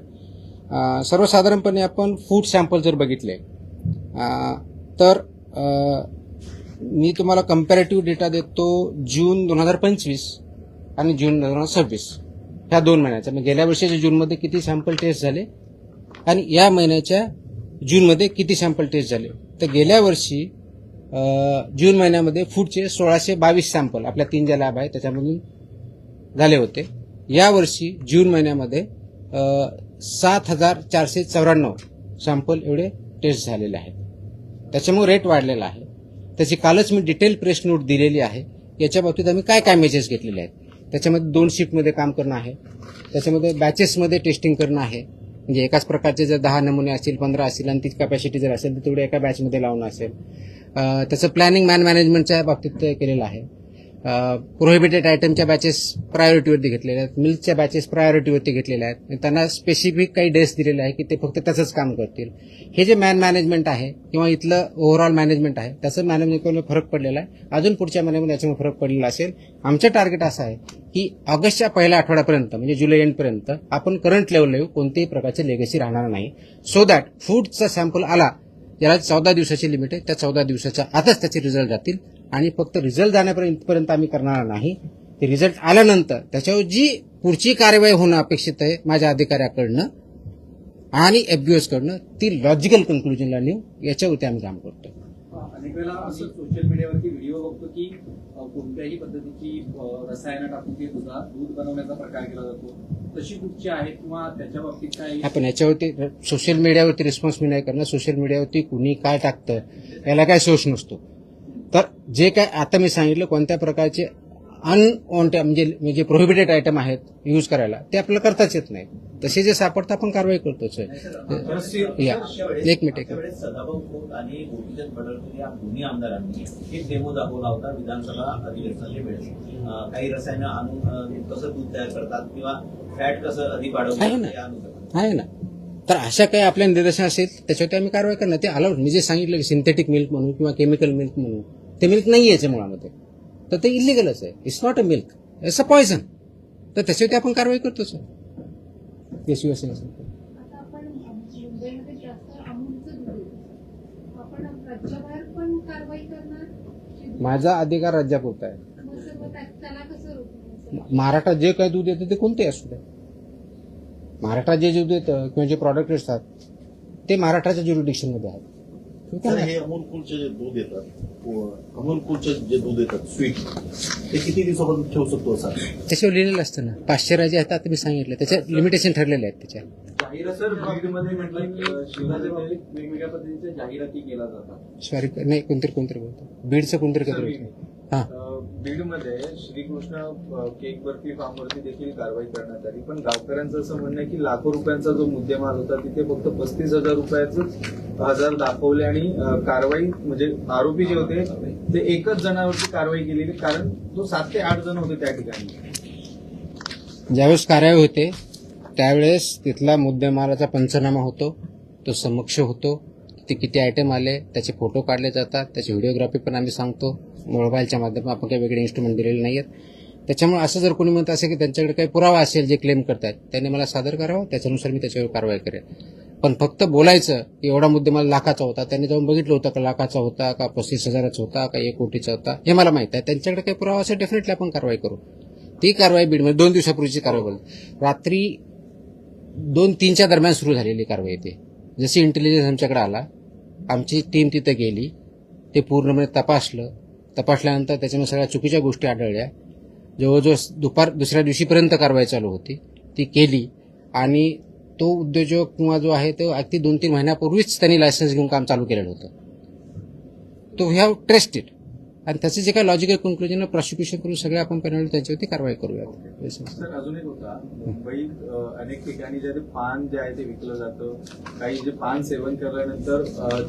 सर्वसाधारणपणे आपण फूड सॅम्पल जर बघितले तर मी तुम्हाला कंपॅरेटिव्ह डेटा देतो जून 2025 आणि जून 2026 ह्या 2 महिन्याचा. म्हणजे गेल्या वर्षीच्या जूनमध्ये किती सॅम्पल टेस्ट झाले आणि या महिन्याच्या जूनमध्ये किती सॅम्पल टेस्ट झाले. तर गेल्या वर्षी जून महिन्यामध्ये फूडचे 1622 सॅम्पल आपल्या 3 ज्या लॅब आहेत त्याच्यामधून झाले होते. यावर्षी जून महिन्यामध्ये 7494 सॅम्पल एवढे टेस्ट झालेले आहेत. त्याच्यामुळे रेट वाढलेला आहे. त्याची कालच मी डिटेल प्रेस नोट दिलेली आहे. याच्या बाबतीत आम्ही काय काय मेजर्स घेतलेले आहेत. त्याच्यामध्ये 2 शिफ्टमध्ये काम करणं आहे. त्याच्यामध्ये बॅचेसमध्ये टेस्टिंग करणं आहे. म्हणजे एकाच प्रकारचे जर 10 नमुने असतील 15 असतील आणि तीच कॅपॅसिटी जर असेल तर तेवढे एका बॅचमध्ये लावणं असेल. त्याचं प्लॅनिंग मॅनेजमेंटच्या बाबतीत केलेलं आहे. प्रोहिबिटेड आयटमच्या बॅचेस प्रायोरिटीवरती घेतलेल्या आहेत. मिल्कच्या बॅचेस प्रायोरिटीवरती घेतलेल्या आहेत. त्यांना स्पेसिफिक काही डेट्स दिलेले आहे की ते फक्त त्याचंच काम करतील. हे जे मॅनेजमेंट आहे किंवा इथलं ओव्हरऑल मॅनेजमेंट आहे त्याचं मॅनेजमेंटमध्ये फरक पडलेला आहे. अजून पुढच्या महिन्यामध्ये याच्यामध्ये फरक पडलेला असेल. आमचं टार्गेट असं आहे की ऑगस्टच्या पहिल्या आठवड्यापर्यंत म्हणजे जुलै एंडपर्यंत आपण करंट लेवल येऊ, कोणत्याही प्रकारचे लेगसी राहणार नाही. सो दॅट फूडचा सॅम्पल आला ज्याला 14 दिवसाची लिमिट आहे त्या 14 दिवसाच्या आतच त्याचे रिझल्ट जातील. आणि फक्त रिझल्ट जाण्यापर्यंत आम्ही करणार नाही. ते रिझल्ट आल्यानंतर त्याच्यावर जी पुढची कार्यवाही होणं अपेक्षित आहे माझ्या अधिकाऱ्याकडनं आणि एफबीओस कडनं ती लॉजिकल कन्क्लुजनला नेऊ याच्यावरती आम्ही काम करतो. अनेक वेळेला असं सोशल मीडियावरती व्हिडिओ बघतो की कोणत्याही पद्धतीची रसायनं टाकून ते दूध बनवण्याचा प्रकार केला जातो. तशी कुठची आहेत किंवा त्याच्या बाबतीत काय? आपण याच्यावरती सोशल मीडियावरती रिस्पॉन्स मी नाही करणार. सोशल मीडियावरती कुणी काय टाकतं याला काय सोर्स नसतो. तर जे काय आता मी सांगितलं कोणत्या प्रकारचे अनवॉन्टेड म्हणजे प्रोहिबिटेड आयटम आहेत यूज करायला ते आपल्याला करताच येत नाही. तसे जे सापडतं आपण कारवाई करतोच. या एक मिनिट. त्यावेळेस सदाभाऊ खोत आणि गोपीचंद पडळकर या दोन्ही आमदारांनी एक डेमो दाखवला होता विधानसभा अधिवेशनाच्या वेळेस. काही रसायनं आणून कसं दूध तयार करतात किंवा फॅट कसं अधिक वाढवतात आहे ना. तर अशा काही आपल्या निदर्शन असेल त्याच्यावरती आम्ही कारवाई करणार. ते अलाउड मी जे सांगितलं की सिंथेटिक मिल्क म्हणून किंवा केमिकल मिल्क म्हणून ते मिल्क नाही याच्या मुळामध्ये तर ते इलिगलच आहे. It's not a milk, it's a poison. तर त्याच्यावरती आपण कारवाई करतो सर. येस शिवसेना. आता आपण मुंबईमध्ये जास्त अमूलचं दूध येतं. आपण राज्याबाहेर पण कारवाई करणार? माझा अधिकार राज्यापुरता आहे. मग सर्व त्याला कसं रोखणार? महाराष्ट्रात जे काही दूध येतं ते कोणते असू द्या. महाराष्ट्रात जे दूध येतं किंवा जे प्रॉडक्ट असतात ते महाराष्ट्राच्या ज्युरिडिक्शनमध्ये आहेत. सर हे अमूल कूलचे जे दूध येतात अमूल कूलचे जे दूध येतात स्वीट ते किती दिवसापर्यंत ठेवू शकतो सर? त्याच्यावर लिहिलेलं असतं ना. पाश्चरायझर आहेत आता मी सांगितलं, त्याच्या लिमिटेशन ठरलेले आहेत त्याच्या. जाहिरात सर बीडमध्ये म्हटलं की शिवराजमध्ये वेगवेगळ्या पद्धतीच्या जाहिराती केल्या जातात. सॉरी नाही कोणतरी बोलतो बीडचं कोणतरी कधी हां बीडमध्ये श्रीकृष्ण केक बर्फी फार्मवरती देखील कारवाई करण्यात आली, पण गावकऱ्यांचं असं म्हणणं आहे की लाखो रुपयांचा जो मुद्देमाल होता तिथे फक्त 35,000 रुपयाच हजार दाखवले आणि कारवाई म्हणजे आरोपी जे होते ते एकच जणावरती कारवाई केलेली, कारण तो 7 ते 8 जण होते त्या ठिकाणी. ज्यावेळेस कारवाई होते त्यावेळेस तिथला मुद्देमालाचा पंचनामा होतो, तो समक्ष होतो. ते किती आयटम आले त्याचे फोटो काढले जातात, त्याची व्हिडिओग्राफी पण आम्ही सांगतो. मोबाईलच्या माध्यमातून आपण काही वेगळे इन्स्ट्रुमेंट दिलेले नाही आहेत. त्याच्यामुळे असं जर कोणी म्हणत असेल की त्यांच्याकडे काही पुरावा असेल जे क्लेम करतात त्यांनी मला सादर करावं, त्याच्यानुसार मी त्याच्यावर कारवाई करेन. पण फक्त बोलायचं की एवढा मुद्देमाल लाखाचा होता, त्यांनी जाऊन बघितलं होतं का लाखाचा होता का 35,000चा होता का 1 कोटीचा होता हे मला माहित आहे. त्यांच्याकडे काही पुरावा असेल डेफिनेटली आपण कारवाई करू. ती कारवाई बीडमध्ये 2 दिवसापूर्वीची कारवाई बोलतो. रात्री 2-3च्या दरम्यान सुरू झालेली कारवाई ती. जशी इंटेलिजन्स आमच्याकडे आला आमची टीम तिथे गेली, ते पूर्णपणे तपासल्यानंतर त्याच्यामध्ये सगळ्या चुकीच्या गोष्टी आढळल्या. जवळजवळ दुसऱ्या दिवशीपर्यंत कारवाई चालू होती, ती केली आणि तो उद्योजक किंवा जो आहे तो अगदी 2-3 महिन्यापूर्वीच त्यांनी लायसन्स घेऊन काम चालू केलेलं होतं. तो वी हॅव ट्रेस्ड इट आणि त्याचे जे काही लॉजिकल कन्क्लुजन प्रॉसिक्युशन करून सगळे आपण पेनल्टी त्याच्यावरती कारवाई करूयात. सर अजून एक होता, मुंबईत अनेक ठिकाणी जे पान जे आहे ते विकलं जातं, काही जे पान सेवन केल्यानंतर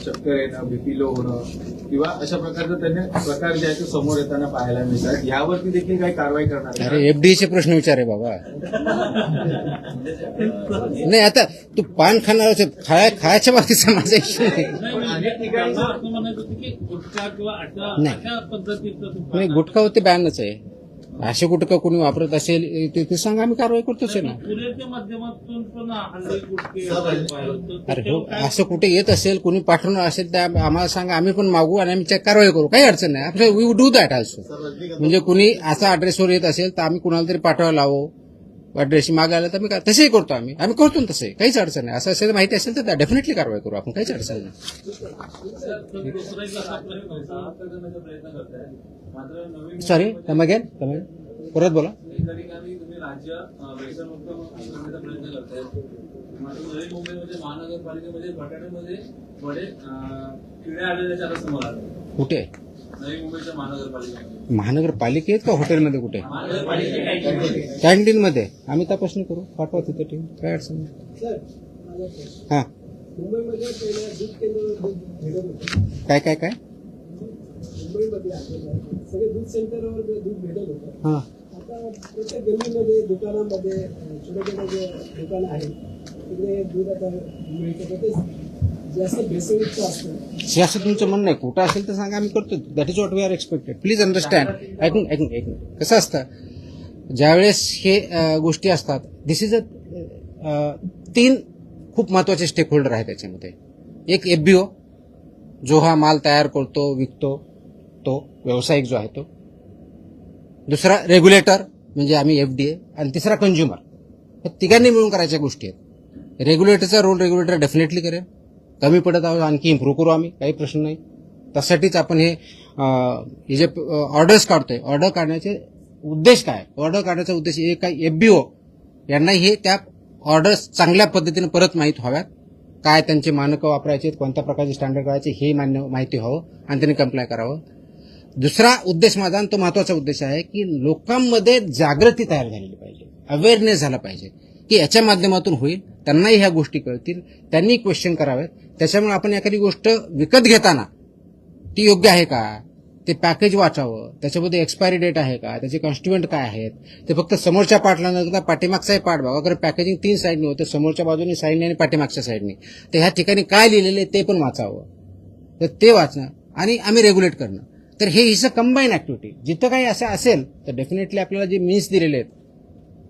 चक्कर येणं, बीपी लो होणं किंवा अशा प्रकारचं त्यांनी प्रकार जे आहे ते समोर येताना पाहायला मिळतात. यावरती देखील काही कारवाई करणार आहे? अरे एफडीचे प्रश्न विचार आहे बाबा. नाही आता तू पान खाणार खायच्या बाबतीचा माझा इश्यू नाही. अनेक ठिकाणी असं म्हणायचं होतं की गुटखा किंवा अशा पद्धतीचं नाही गुटखा होते बॅनच आहे. असे गुटखा कोणी वापरत असेल ते सांगा, आम्ही कारवाई करतोच आहे ना. पुण्याच्या माध्यमातून पण हल्ली गुटखे अरे हो असं कुठे येत असेल कोणी पाठवणार असेल तर आम्हाला सांगा, आम्ही पण मागू आणि आम्ही कारवाई करू, काही अडचण नाही. आपलं वी डू दॅट ऑल्सो. म्हणजे कुणी असा ॲड्रेसवर येत असेल तर आम्ही कुणाला तरी पाठवायला लावू, ॲड्रेस मागायला तर आम्ही तसंही करतो. आम्ही करतो ना तसंही, काहीच अडचण नाही. असं असेल माहिती असेल तर डेफिनेटली कारवाई करू आपण, काहीच अडचण नाही. सॉरी परत बोला. तुम्ही राज्य व्यसनमुक्त करण्याचा प्रयत्न करताय, मात्र नवी मुंबईमध्ये महानगरपालिकेमध्ये बटाट्यामध्ये बडे किडे आलेल्याच्या आता समोर आले. कुठे नवी मुंबईच्या महानगरपालिकेमध्ये? महानगरपालिकेत का हॉटेलमध्ये कुठे? कॅन्टीनमध्ये. आम्ही तपासणी करू, पाठवा तिथे टीम, काय अडचण नाही. हां मुंबईमध्ये पहिल्या दूध केंद्रावर दूध भेटत होतं. काय मुंबईमध्ये सगळे दूध सेंटरवर दूध भेटत होतं. हां आता प्रत्येक गल्लीमध्ये दुकानामध्ये छोटे छोटे जे दुकानं आहेत तिकडे दूध आता मिळतं, तर ते जास्त भेसळयुक्त असतं. हे असं तुमचं म्हणणं आहे. कुठं असेल तर सांगा, आम्ही करतो. That is what we are expected. Please understand. ऐकून कसं असतं ज्यावेळेस हे गोष्टी असतात, दिस इज 3 खूप महत्वाचे स्टेक होल्डर आहेत त्याच्यामध्ये. एक एफबीओ जो हा माल तयार करतो विकतो, तो व्यावसायिक जो आहे तो. दुसरा रेग्युलेटर म्हणजे आम्ही एफडीए, आणि तिसरा कंझ्युमर. हे तिघांनी मिळून करायच्या गोष्टी आहेत. रेग्युलेटरचा रोल रेग्युलेटर डेफिनेटली करेल. कमी पडत आहोत आणखी इम्प्रूव्ह करू आम्ही, काही प्रश्न नाही. त्यासाठीच आपण हे जे ऑर्डर्स काढतोय, ऑर्डर काढण्याचे उद्देश काय? ऑर्डर काढण्याचा उद्देश एक काय, एफबीओ यांना हे त्या ऑर्डर्स चांगल्या पद्धतीने परत माहीत व्हाव्यात, काय त्यांचे मानकं वापरायचे, कोणत्या प्रकारचे स्टँडर्ड करायचे हे माहिती व्हावं आणि त्यांनी कंप्लाय करावं. दुसरा उद्देश माझा, आणि तो महत्वाचा उद्देश आहे की लोकांमध्ये जागृती तयार झालेली पाहिजे, अवेअरनेस झाला पाहिजे की याच्या माध्यमातून होईल, त्यांनाही ह्या गोष्टी कळतील, त्यांनी क्वेश्चन करावेत. त्याच्यामुळे आपण एखादी गोष्ट विकत घेताना ती योग्य आहे का, ते पॅकेज वाचावं, त्याच्यामध्ये एक्सपायरी डेट आहे का, त्याचे कॉन्स्टिट्युएंट काय आहेत, ते फक्त समोरच्या पार्टला न करता पाठीमागचाही पार्ट बघा. कारण पॅकेजिंग 3 साईडनी होतं, समोरच्या बाजूने साईडने आणि पाठीमागच्या साईडने. तर ह्या ठिकाणी काय लिहिलेलं ते पण वाचावं, तर ते वाचणं आणि आम्ही रेग्युलेट करणं. तर हे इज अ कंबाईन ऍक्टिव्हिटी. जिथं काही असं असेल तर डेफिनेटली आपल्याला जे मीन्स दिलेले आहेत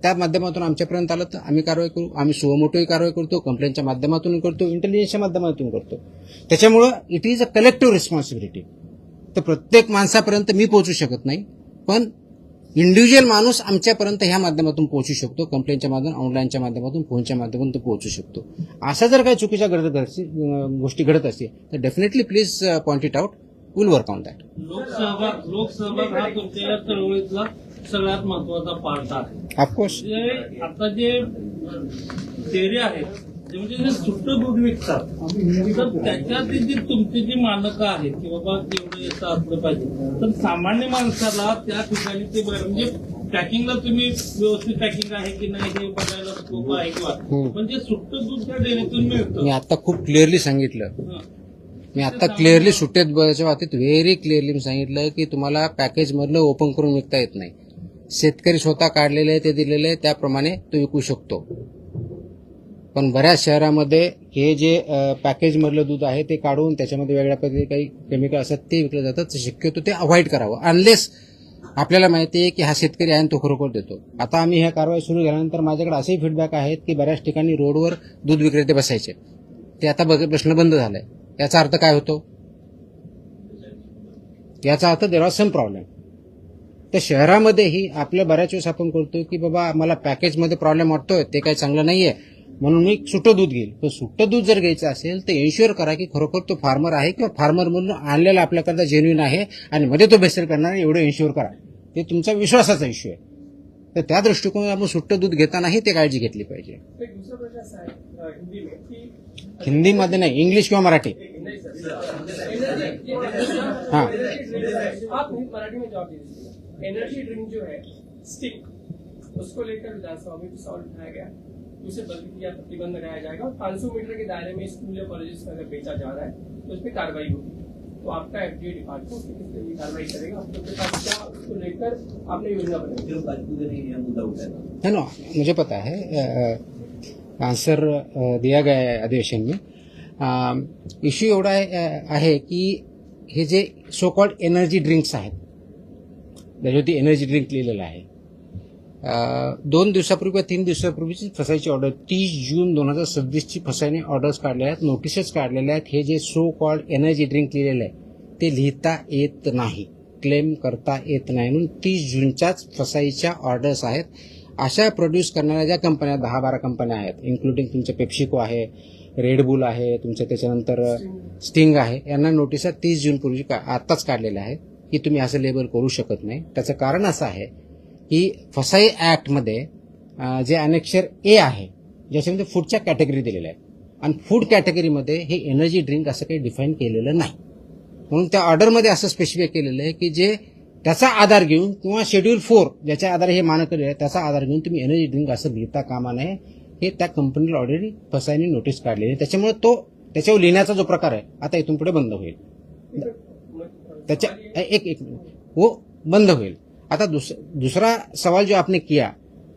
त्या माध्यमातून आमच्यापर्यंत आलं तर आम्ही कारवाई करू. आम्ही सुमोटोही कारवाई करतो, कंप्लेंटच्या माध्यमातून करतो, इंटेलिजन्सच्या माध्यमातून करतो. त्याच्यामुळं it is a collective responsibility. तर प्रत्येक माणसापर्यंत मी पोहोचू शकत नाही, पण इंडिव्हिज्युअल माणूस आमच्यापर्यंत ह्या माध्यमातून पोहोचू शकतो, कंप्लेंटच्या माध्यमातून, ऑनलाईनच्या माध्यमातून, फोनच्या माध्यमातून तो पोहोचू शकतो. अशा जर काही चुकीच्या गोष्टी घडत असतील तर definitely please point it out, will work on that. लोकसहभाग हा तुमच्या या चळवळीतला सगळ्यात महत्वाचा पार्ट आहे. ऑफकोर्स. आता जे डेअरी आहेत जे म्हणजे जे सुट्टं दूध विकतात तर त्याच्यातली जी तुमची जी मानकं आहेत की बाबा जेवढं याचं असलं पाहिजे, तर सामान्य माणसाला त्या ठिकाणी ते म्हणजे पॅकिंगला तुम्ही व्यवस्थित पॅकिंग आहे की नाही हे बघायला स्कोप आहे किंवा पण जे सुट्टं दूध त्या डेअरीतून मिळतं. मी आता खूप क्लिअरली सांगितलं, मी आता क्लिअरली सुट्ट्याच्या बाबतीत व्हेरी क्लिअरली मी सांगितलं की तुम्हाला पॅकेजमधलं ओपन करून विकता येत नाही. शेतकरी स्वतः काढलेले आहे ते दिलेले आहे त्याप्रमाणे तो विकू शकतो. पण बऱ्याच शहरामध्ये हे जे पॅकेजमधलं दूध आहे ते काढून त्याच्यामध्ये वेगळ्या पद्धतीने काही केमिकल असतात ते विकलं जातं. तर शक्यतो ते अवॉइड करावं अनलेस आपल्याला माहिती आहे की हा शेतकरी आहे आणि तो खरोखर देतो. आता आम्ही ह्या कारवाई सुरू केल्यानंतर माझ्याकडे असेही फीडबॅक आहेत की बऱ्याच ठिकाणी रोडवर दूध विक्रेते बसायचे, ते आता प्रश्न बंद झालाय. याचा अर्थ काय होतो? याचा अर्थ देर आर सम प्रॉब्लेम. तर शहरामध्येही आपल्या बऱ्याच वेळेस आपण करतो की बाबा मला पॅकेजमध्ये प्रॉब्लेम वाटतोय, ते काही चांगलं नाहीये म्हणून मी सुट्टं दूध घेईल. पण सुट्टं दूध जर घ्यायचं असेल तर एन्श्युअर करा की खरोखर तो फार्मर आहे किंवा फार्मर म्हणून आणलेला आपल्याकरता जेन्युइन आहे आणि मध्ये तो भेसळ करणार आहे एवढं एन्श्युअर करा. ते तुमचा विश्वासाचा इश्यू आहे. तर त्या दृष्टिकोनातून आपण सुट्टं दूध घेतानाही ते काळजी घेतली पाहिजे. एक दूसरा प्रश्न असा आहे हिंदी में की हिंदीमध्ये नाही, इंग्लिश किंवा मराठी. हाँ आप मराठी में जवाब दीजिए. एनर्जी ड्रिंक जो है स्टिक उसको लेकर विधानसभा में सवाल उठाया गया, उसे बंद किया, प्रतिबंध लगाया जाएगा और 500 मीटर के दायरे में स्कूल या कॉलेजेस में अगर बेचा जा रहा है तो उस पर कार्रवाई होगी. तो आपका एफडीए डिपार्टमेंट उसके किस तरह की कार्रवाई करेगा? आपके पास क्या उसको लेकर आपने योजना बनाई? यह मुद्दा उठाया. है ना, मुझे पता है, आंसर दिया गया है अधिवेशन में. इश्यू एवढा आहे की हे जे सो कॉल्ड एनर्जी ड्रिंक्स आहेत, त्याच्यावरती एनर्जी ड्रिंक लिहिलेलं आहे. 2 दिवसापूर्वी किंवा 3 दिवसापूर्वीची फसायची ऑर्डर 30 जून 2026ची फसायने ऑर्डर्स काढल्या आहेत, नोटिसेस काढलेल्या आहेत. हे जे सो कॉल्ड एनर्जी ड्रिंक लिहिलेलं आहे ते लिहिता येत नाही, क्लेम करता येत नाही, म्हणून 30 जूनच्याच फसाईच्या ऑर्डर्स आहेत. अशा प्रोड्यूस करणाऱ्या ज्या कंपन्या 10-12 कंपन्या आहेत, इन्क्लुडिंग तुमच्या पेप्सिको आहे, रेडबुल आहे, तुमच्या त्याच्यानंतर स्टिंग आहे, यांना नोटिसा 30 जून पूर्वी आत्ताच काढलेल्या आहेत की तुम्ही असं लेबल करू शकत नाही. त्याचं कारण असं आहे की फसाई ऍक्टमध्ये जे अनेक्षर ए आहे ज्याच्यामध्ये फूडच्या कॅटेगरी दिलेल्या आहेत आणि फूड कॅटेगरीमध्ये हे एनर्जी ड्रिंक असं काही डिफाईन केलेलं नाही. म्हणून त्या ऑर्डरमध्ये असं स्पेसिफाय केलेलं आहे की जे त्याचा आधार घेऊन किंवा शेड्यूल 4 ज्याच्या आधारे हे मानक आहे त्याचा आधार घेऊन तुम्ही एनर्जी ड्रिंक असं लिहिता कामा नये. हे त्या कंपनीला ऑलरेडी फसाईने नोटीस काढलेली आहे. त्याच्यामुळे तो त्याच्यावर लिहिण्याचा जो प्रकार आहे आता इथून पुढे बंद होईल. त्याच्या एक वो बंद होईल. आता दूसरा सवाल जो आपने किया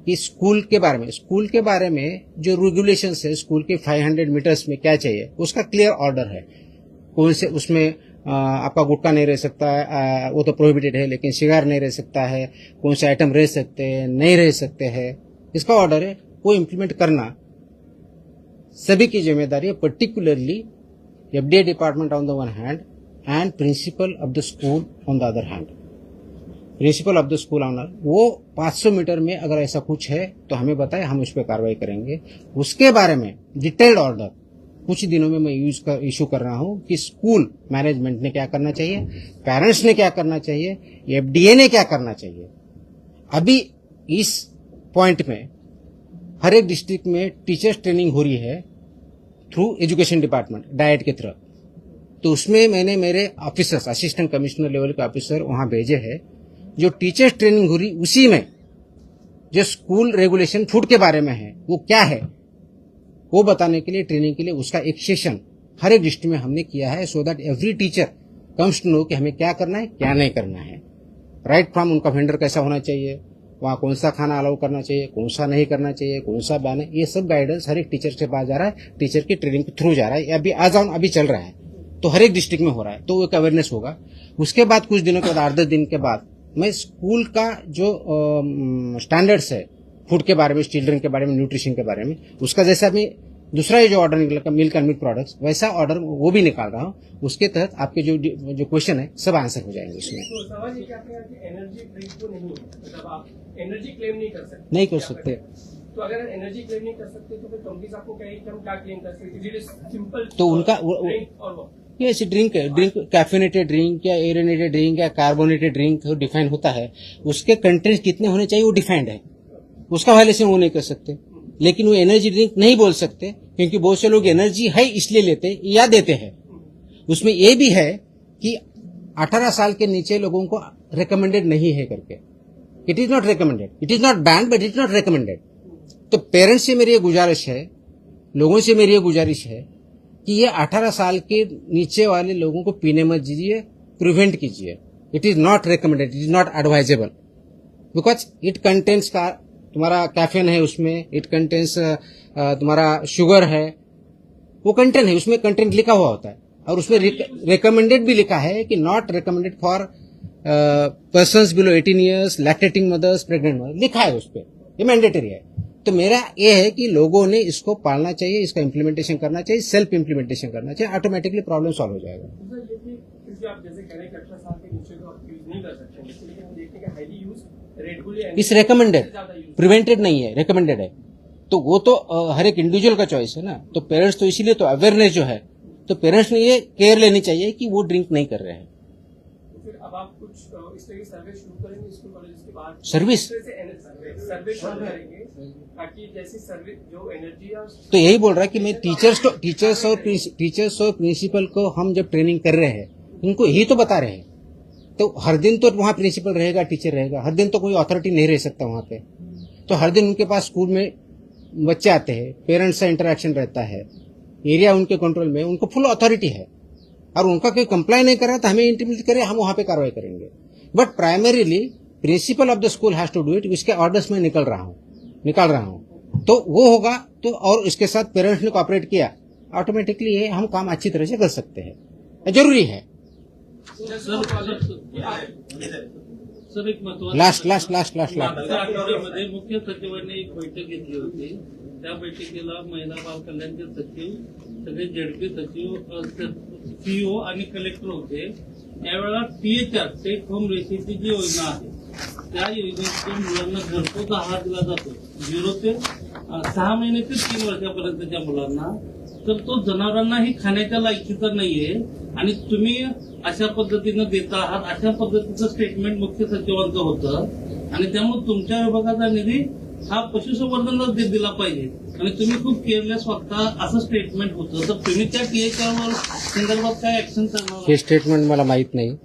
कि स्कूल के बारे में जो रेगुलेशंस है स्कूल के 500 मीटर्स में क्या चाहिए उसका क्लियर ऑर्डर है. कौन से उसमें आपका गुटखा नहीं रह सकता है, वो तो प्रोहिबिटेड है, लेकिन सिगार नहीं रह सकता है, कौन से आइटम रह सकते हैं नहीं रह सकते हैं, इसका ऑर्डर है. वो इम्प्लीमेंट करना सभी की जिम्मेदारी है, particularly FDA department on the one hand and principal of the school on the other hand. Principal of the school honour वो 500 मीटर में अगर ऐसा कुछ है तो हमें बताए, हम उस पर कार्रवाई करेंगे. उसके बारे में डिटेल्ड ऑर्डर कुछ दिनों में मैं इशू कर रहा हूं कि स्कूल मैनेजमेंट ने क्या करना चाहिए, पेरेंट्स ने क्या करना चाहिए, एफडीए ने क्या करना चाहिए. अभी इस पॉइंट में हर एक डिस्ट्रिक्ट में टीचर्स ट्रेनिंग हो रही है थ्रू एजुकेशन डिपार्टमेंट डाइट के थ्रू. तो उसमें मैंने मेरे ऑफिसर्स असिस्टेंट कमिश्नर लेवल के ऑफिसर वहां भेजे हैं. जो टीचर्स ट्रेनिंग हो रही उसी में जो स्कूल रेगुलेशन फूड के बारे में है वो क्या है वो बताने के लिए, ट्रेनिंग के लिए उसका एक सेशन हर एक डिस्ट्रिक्ट में हमने किया है, so that every teacher comes to know कि हमें क्या करना है क्या नहीं करना है. राइट फ्रॉम उनका वेंडर कैसा होना चाहिए, वहाँ कौन सा खाना अलाउ करना चाहिए, कौन सा नहीं करना चाहिए, कौन सा बैन है, ये सब गाइडेंस हर एक टीचर के पास जा रहा है, टीचर की ट्रेनिंग के थ्रू जा रहा है. अभी आज ऑन अभी चल रहा है तो हर एक डिस्ट्रिक्ट में हो रहा है, तो एक अवेयरनेस होगा. उसके बाद कुछ दिनों के बाद 8-10 दिन के बाद मैं स्कूल का जो स्टैंडर्ड्स है फूड के बारे में, चिल्ड्रन के बारे में, न्यूट्रिशन के बारे में, उसका जैसा मैं दूसरा ये जो ऑर्डर निकला मिल्क एंड मिल्क प्रोडक्ट्स, वैसा ऑर्डर वो भी निकाल रहा हूँ। उसके तहत आपके जो क्वेश्चन है सब आंसर हो जाएंगे उसमें। तो सवाल ये कि आपने कहा कि एनर्जी ड्रिंक तो नहीं है, मतलब आप एनर्जी क्लेम नहीं कर सकते। नहीं कर सकते। तो अगर एनर्जी क्लेम नहीं कर सकते तो फिर कंपनीज आपको कहेगी कि हम क्या क्लेम कर सकते हैं? सिंपल तो उनका और वो ये ऐसी ड्रिंक है, ड्रिंक कैफिनेटेड ड्रिंक या एरेनेटेड ड्रिंक या कार्बोनेटेड ड्रिंक डिफाइन होता है, उसके कंटेंट कितने होने चाहिए वो डिफाइंड है, उसका वायलेशन वो नहीं कर सकते। लेकिन वो एनर्जी ड्रिंक नहीं बोल सकते क्योंकि बहुत से लोग एनर्जी है इसलिए लेते या देते हैं। उसमें ये भी है कि 18 साल के नीचे लोगों को रिकमेंडेड नहीं है करके, it is not recommended, it is not band but it is not recommended. तो पेरेंट्स से मेरी ये गुजारिश है, लोगों से मेरी ये गुजारिश है कि ये 18 साल के नीचे वाले लोगों को पीने मत दीजिए, प्रिवेंट कीजिए। It is not recommended, it is not advisable because it contents का तुम्हारा कैफीन है उसमें, इट कंटेंट्स तुम्हारा शुगर है, वो कंटेंट है उसमें, कंटेंट लिखा हुआ होता है और उसमें रिकमेंडेड भी लिखा है कि not recommended for persons below 18 years, lactating mothers, pregnant mothers, लिखा है उस पर, ये मैंडेटरी है। तो मेरा ये है कि लोगों ने इसको पालना चाहिए, इसका इम्प्लीमेंटेशन करना चाहिए, सेल्फ इम्प्लीमेंटेशन करना चाहिए, ऑटोमेटिकली प्रॉब्लम सॉल्व हो जाएगा। क्योंकि आप जैसे कह रहे हैं कि 18 साल के नीचे को आप यूज नहीं कर सकते, लेकिन हम देखते हैं कि हाईली यूज रेडबुली इस रिकमेंडेड, प्रिवेंटेड नहीं है, रिकमेंडेड है। तो वो तो हर एक इंडिविजुअल का चॉइस है ना। तो पेरेंट्स तो इसीलिए तो अवेयरनेस जो है, तो पेरेंट्स ने ये केयर लेनी चाहिए कि वो ड्रिंक नहीं कर रहे हैं। फिर अब आप कुछ इस तरह की सर्वे शुरू करेंगे स्कूल कॉलेज के बाद? सर्विस सर्वे शुरू करेंगे ताकि जैसी सर्विस जो एनर्जी है तो यही बोल रहा है कि मैं टीचर्स और प्रिंसिपल को हम जब ट्रेनिंग कर रहे हैं उनको यही तो बता रहे हैं। तो हर दिन तो वहाँ प्रिंसिपल रहेगा, टीचर रहेगा, हर दिन तो कोई अथॉरिटी नहीं रह सकता वहाँ पे। तो हर दिन उनके पास स्कूल में बच्चे आते हैं, पेरेंट्स से इंटरेक्शन रहता है, एरिया उनके कंट्रोल में, उनको फुल अथॉरिटी है और उनका कोई कंप्लाई नहीं कर रहा तो हमें इंटीमेट करे, हम वहाँ पे कार्रवाई करेंगे। But primarily principal of the school has to do it. इसके ऑर्डर्स में निकाल रहा हूँ तो वो होगा। तो और इसके साथ पेरेंट्स ने कोऑपरेट किया, ऑटोमेटिकली ये हम काम अच्छी तरह से कर सकते हैं, जरूरी है। सर एक महत्वाचं लास्ट मागच्या आठवड्यामध्ये मुख्य सचिवांनी एक बैठक घेतली होती। त्या बैठकीला महिला बाल कल्याणचे सचिव, सगळे जेडपी सचिव, सीईओ आणि कलेक्टर होते। त्यावेळेला THR टेक होम रेसिपी जी योजना आहे त्या योजनेतून मुलांना घरपोच आहार दिला जातो 0 ते 6 महिने ते 3 वर्षापर्यंतच्या मुलांना। तर तो जनावरांनाही खाण्याच्या लायकीचा नाहीये आणि तुम्ही अशा पद्धतीनं देता आहात, अशा पद्धतीचं स्टेटमेंट मुख्य सचिवांचं होतं आणि त्यामुळे तुमच्या विभागाचा निधी हा पशुसंवर्धनाला दिला पाहिजे आणि तुम्ही खूप केअरलेस वागता असं स्टेटमेंट होतं। तर तुम्ही त्या THR संदर्भात काय ऍक्शन करणार? हे स्टेटमेंट मला माहीत नाही,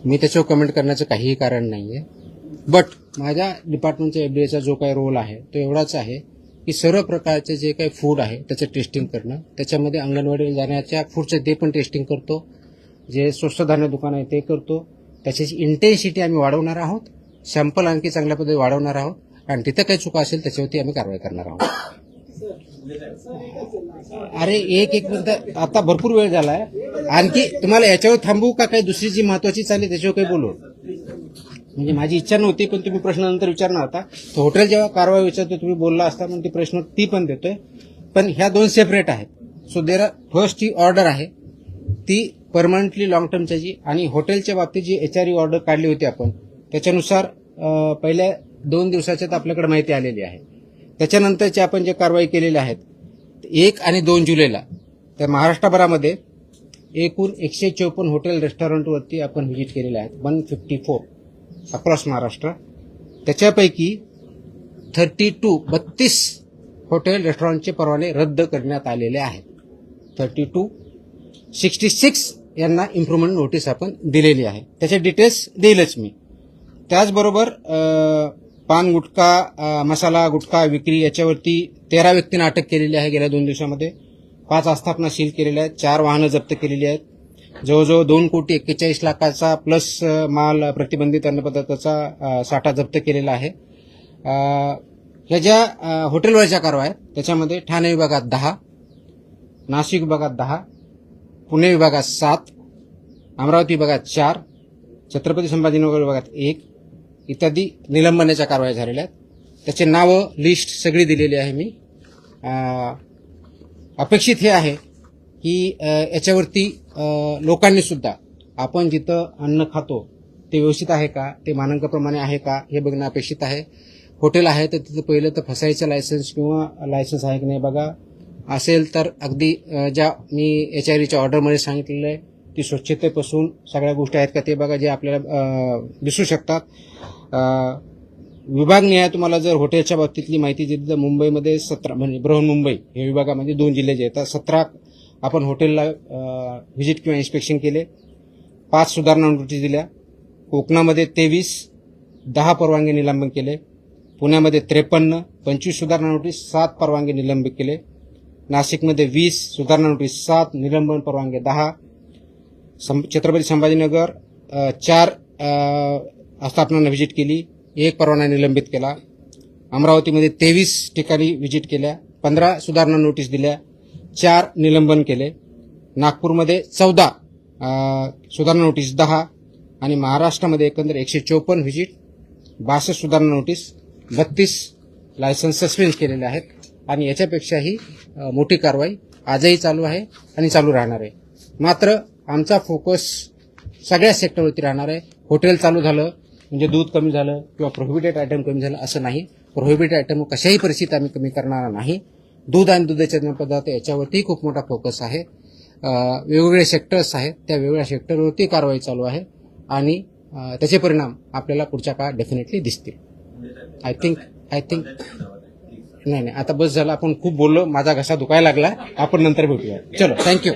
मी त्याच्यावर कमेंट करण्याचं काहीही कारण नाही आहे। बट माझ्या डिपार्टमेंटचा FDAचा जो काही रोल आहे तो एवढाच आहे की सर्व प्रकारचे जे काही फूड आहे त्याचं टेस्टिंग करणं, त्याच्यामध्ये अंगणवाडीला जाण्याच्या फूडचं ते पण टेस्टिंग करतो, जे स्वस्त धान्य दुकान आहे ते करतो, त्याची इंटेन्सिटी आम्ही वाढवणार आहोत, सॅम्पल आणखी चांगल्या पद्धतीने वाढवणार आहोत आणि तिथं काही चुका असेल त्याच्यावरती आम्ही कारवाई करणार आहोत। अरे एक मिनिट, आता भरपूर वेळ झालाय, आणखी तुम्हाला याच्यावर थांबू का काही दुसरी जी महत्वाची चालेल त्याच्यावर काही बोलू? म्हणजे माझी इच्छा नव्हती पण तुम्ही प्रश्न नंतर विचारणार होता, तर हॉटेल जेव्हा कारवाई विचारतो तुम्ही बोलला असता म्हणून ती प्रश्न ती पण देतोय, पण ह्या दोन सेपरेट आहेत। सो देर फर्स्ट ही ऑर्डर आहे ती परमनंटली लॉंग टर्मची, आणि हॉटेलच्या बाबतीत जी HRE ऑर्डर काढली होती आपण त्याच्यानुसार पहिल्या 2 दिवसाच्यात आपल्याकडे माहिती आलेली आहे। त्याच्यानंतरचे आपण जे कारवाई केलेल्या आहेत 1 आणि 2 जुलैला तर महाराष्ट्रभरामध्ये एकूण 154 हॉटेल रेस्टॉरंटवरती आपण व्हिजिट केलेले आहेत, 154 अक्रॉस महाराष्ट्र। त्याच्यापैकी 32 हॉटेल रेस्टॉरंटचे परवाने रद्द करण्यात आलेले आहेत। 66 यांना इम्प्रूव्हमेंट नोटीस आपण दिलेली आहे, त्याचे डिटेल्स देईलच मी। त्याचबरोबर पान गुटखा, मसाला गुटखा विक्री याच्यावरती 13 व्यक्तींना अटक केलेली आहे गेल्या 2 दिवसामध्ये, 5 आस्थापना सील केलेल्या आहेत, 4 वाहनं जप्त केलेली आहेत, जवळजवळ 2,41,40,00,000चा प्लस माल प्रतिबंधित अन्नपदार्थाचा साठा जप्त केलेला आहे। ह्या ज्या हॉटेलवरच्या कारवाया त्याच्यामध्ये ठाणे विभागात 10, नाशिक विभागात 10, पुणे विभागात 7, अमरावती विभागात 4, छत्रपती संभाजीनगर विभागात 1 इत्यादी निलंबनाच्या कारवाया झालेल्या आहेत। त्याचे नावं लिस्ट सगळी दिलेली आहे मी। अपेक्षित हे आहे की याच्यावरती लोकांनी सुद्धा आपण जिथं अन्न खातो ते व्यवस्थित आहे का, ते मानकाप्रमाणे आहे का, हे बघणं अपेक्षित आहे. हॉटेल आहे तर तिथं पहिलं तर फसायचं लायसन्स किंवा लायसन्स आहे की नाही बघा. असेल तर अगदी ज्या मी HREच्या ऑर्डरमध्ये सांगितलेलं आहे ती स्वच्छतेपासून सगळ्या गोष्टी आहेत का ते बघा, जे आपल्याला दिसू शकतात. विभागनिहाय तुम्हाला जर हॉटेलच्या बाबतीतली माहिती दिली तर मुंबईमध्ये 17 म्हणजे बृहन्मुंबई हे विभागामध्ये 2 जिल्हे जे येतात, 17 आपण हॉटेलला व्हिजिट किंवा इन्स्पेक्शन केले, 5 सुधारणा नोटीस दिल्या. कोकणामध्ये 23, 10 परवानगी निलंबन केले. पुण्यामध्ये 53, 25 सुधारणा नोटीस, 7 परवानगी निलंबित केले. नाशिकमध्ये 20 सुधारणा नोटीस, 7 निलंबन परवानगी 10. छत्रपती संभाजीनगर 4 आस्थापनांना व्हिजिट केली, 1 परवाना निलंबित केला. अमरावतीमध्ये 23 ठिकाणी व्हिजिट केल्या, 15 सुधारणा नोटीस दिल्या, 4 निलंबन केले. नागपूरमध्ये 14 सुधारणा नोटीस 10 आणि महाराष्ट्रामध्ये एकंदर 154 व्हिजिट, 62 सुधारणा नोटीस, 32 लायसन्स सस्पेंड केलेले आहेत. आणि याच्यापेक्षाही मोठी कारवाई आजही चालू आहे आणि चालू राहणार आहे. मात्र आमचा फोकस सगळ्या सेक्टरवरती राहणार आहे. हॉटेल चालू झालं म्हणजे दूध कमी झालं किंवा प्रोहिबिटेड आयटम कमी झालं असं नाही. प्रोहिबिटेड आयटम कशाही परिस्थितीत आम्ही कमी करणार नाही. दूध आणि दुधाचे पदार्थ याच्यावरती खूप मोठा फोकस आहे. वेगवेगळे सेक्टर्स आहेत, त्या वेगवेगळ्या सेक्टरवरती कारवाई चालू आहे आणि त्याचे परिणाम आपल्याला पुढच्या काळात डेफिनेटली दिसतील. आय थिंक नाही आता बस झालं, आपण खूप बोललो, माझा घसा दुखायला लागला. आपण नंतर भेटूया. चलो, थँक्यू.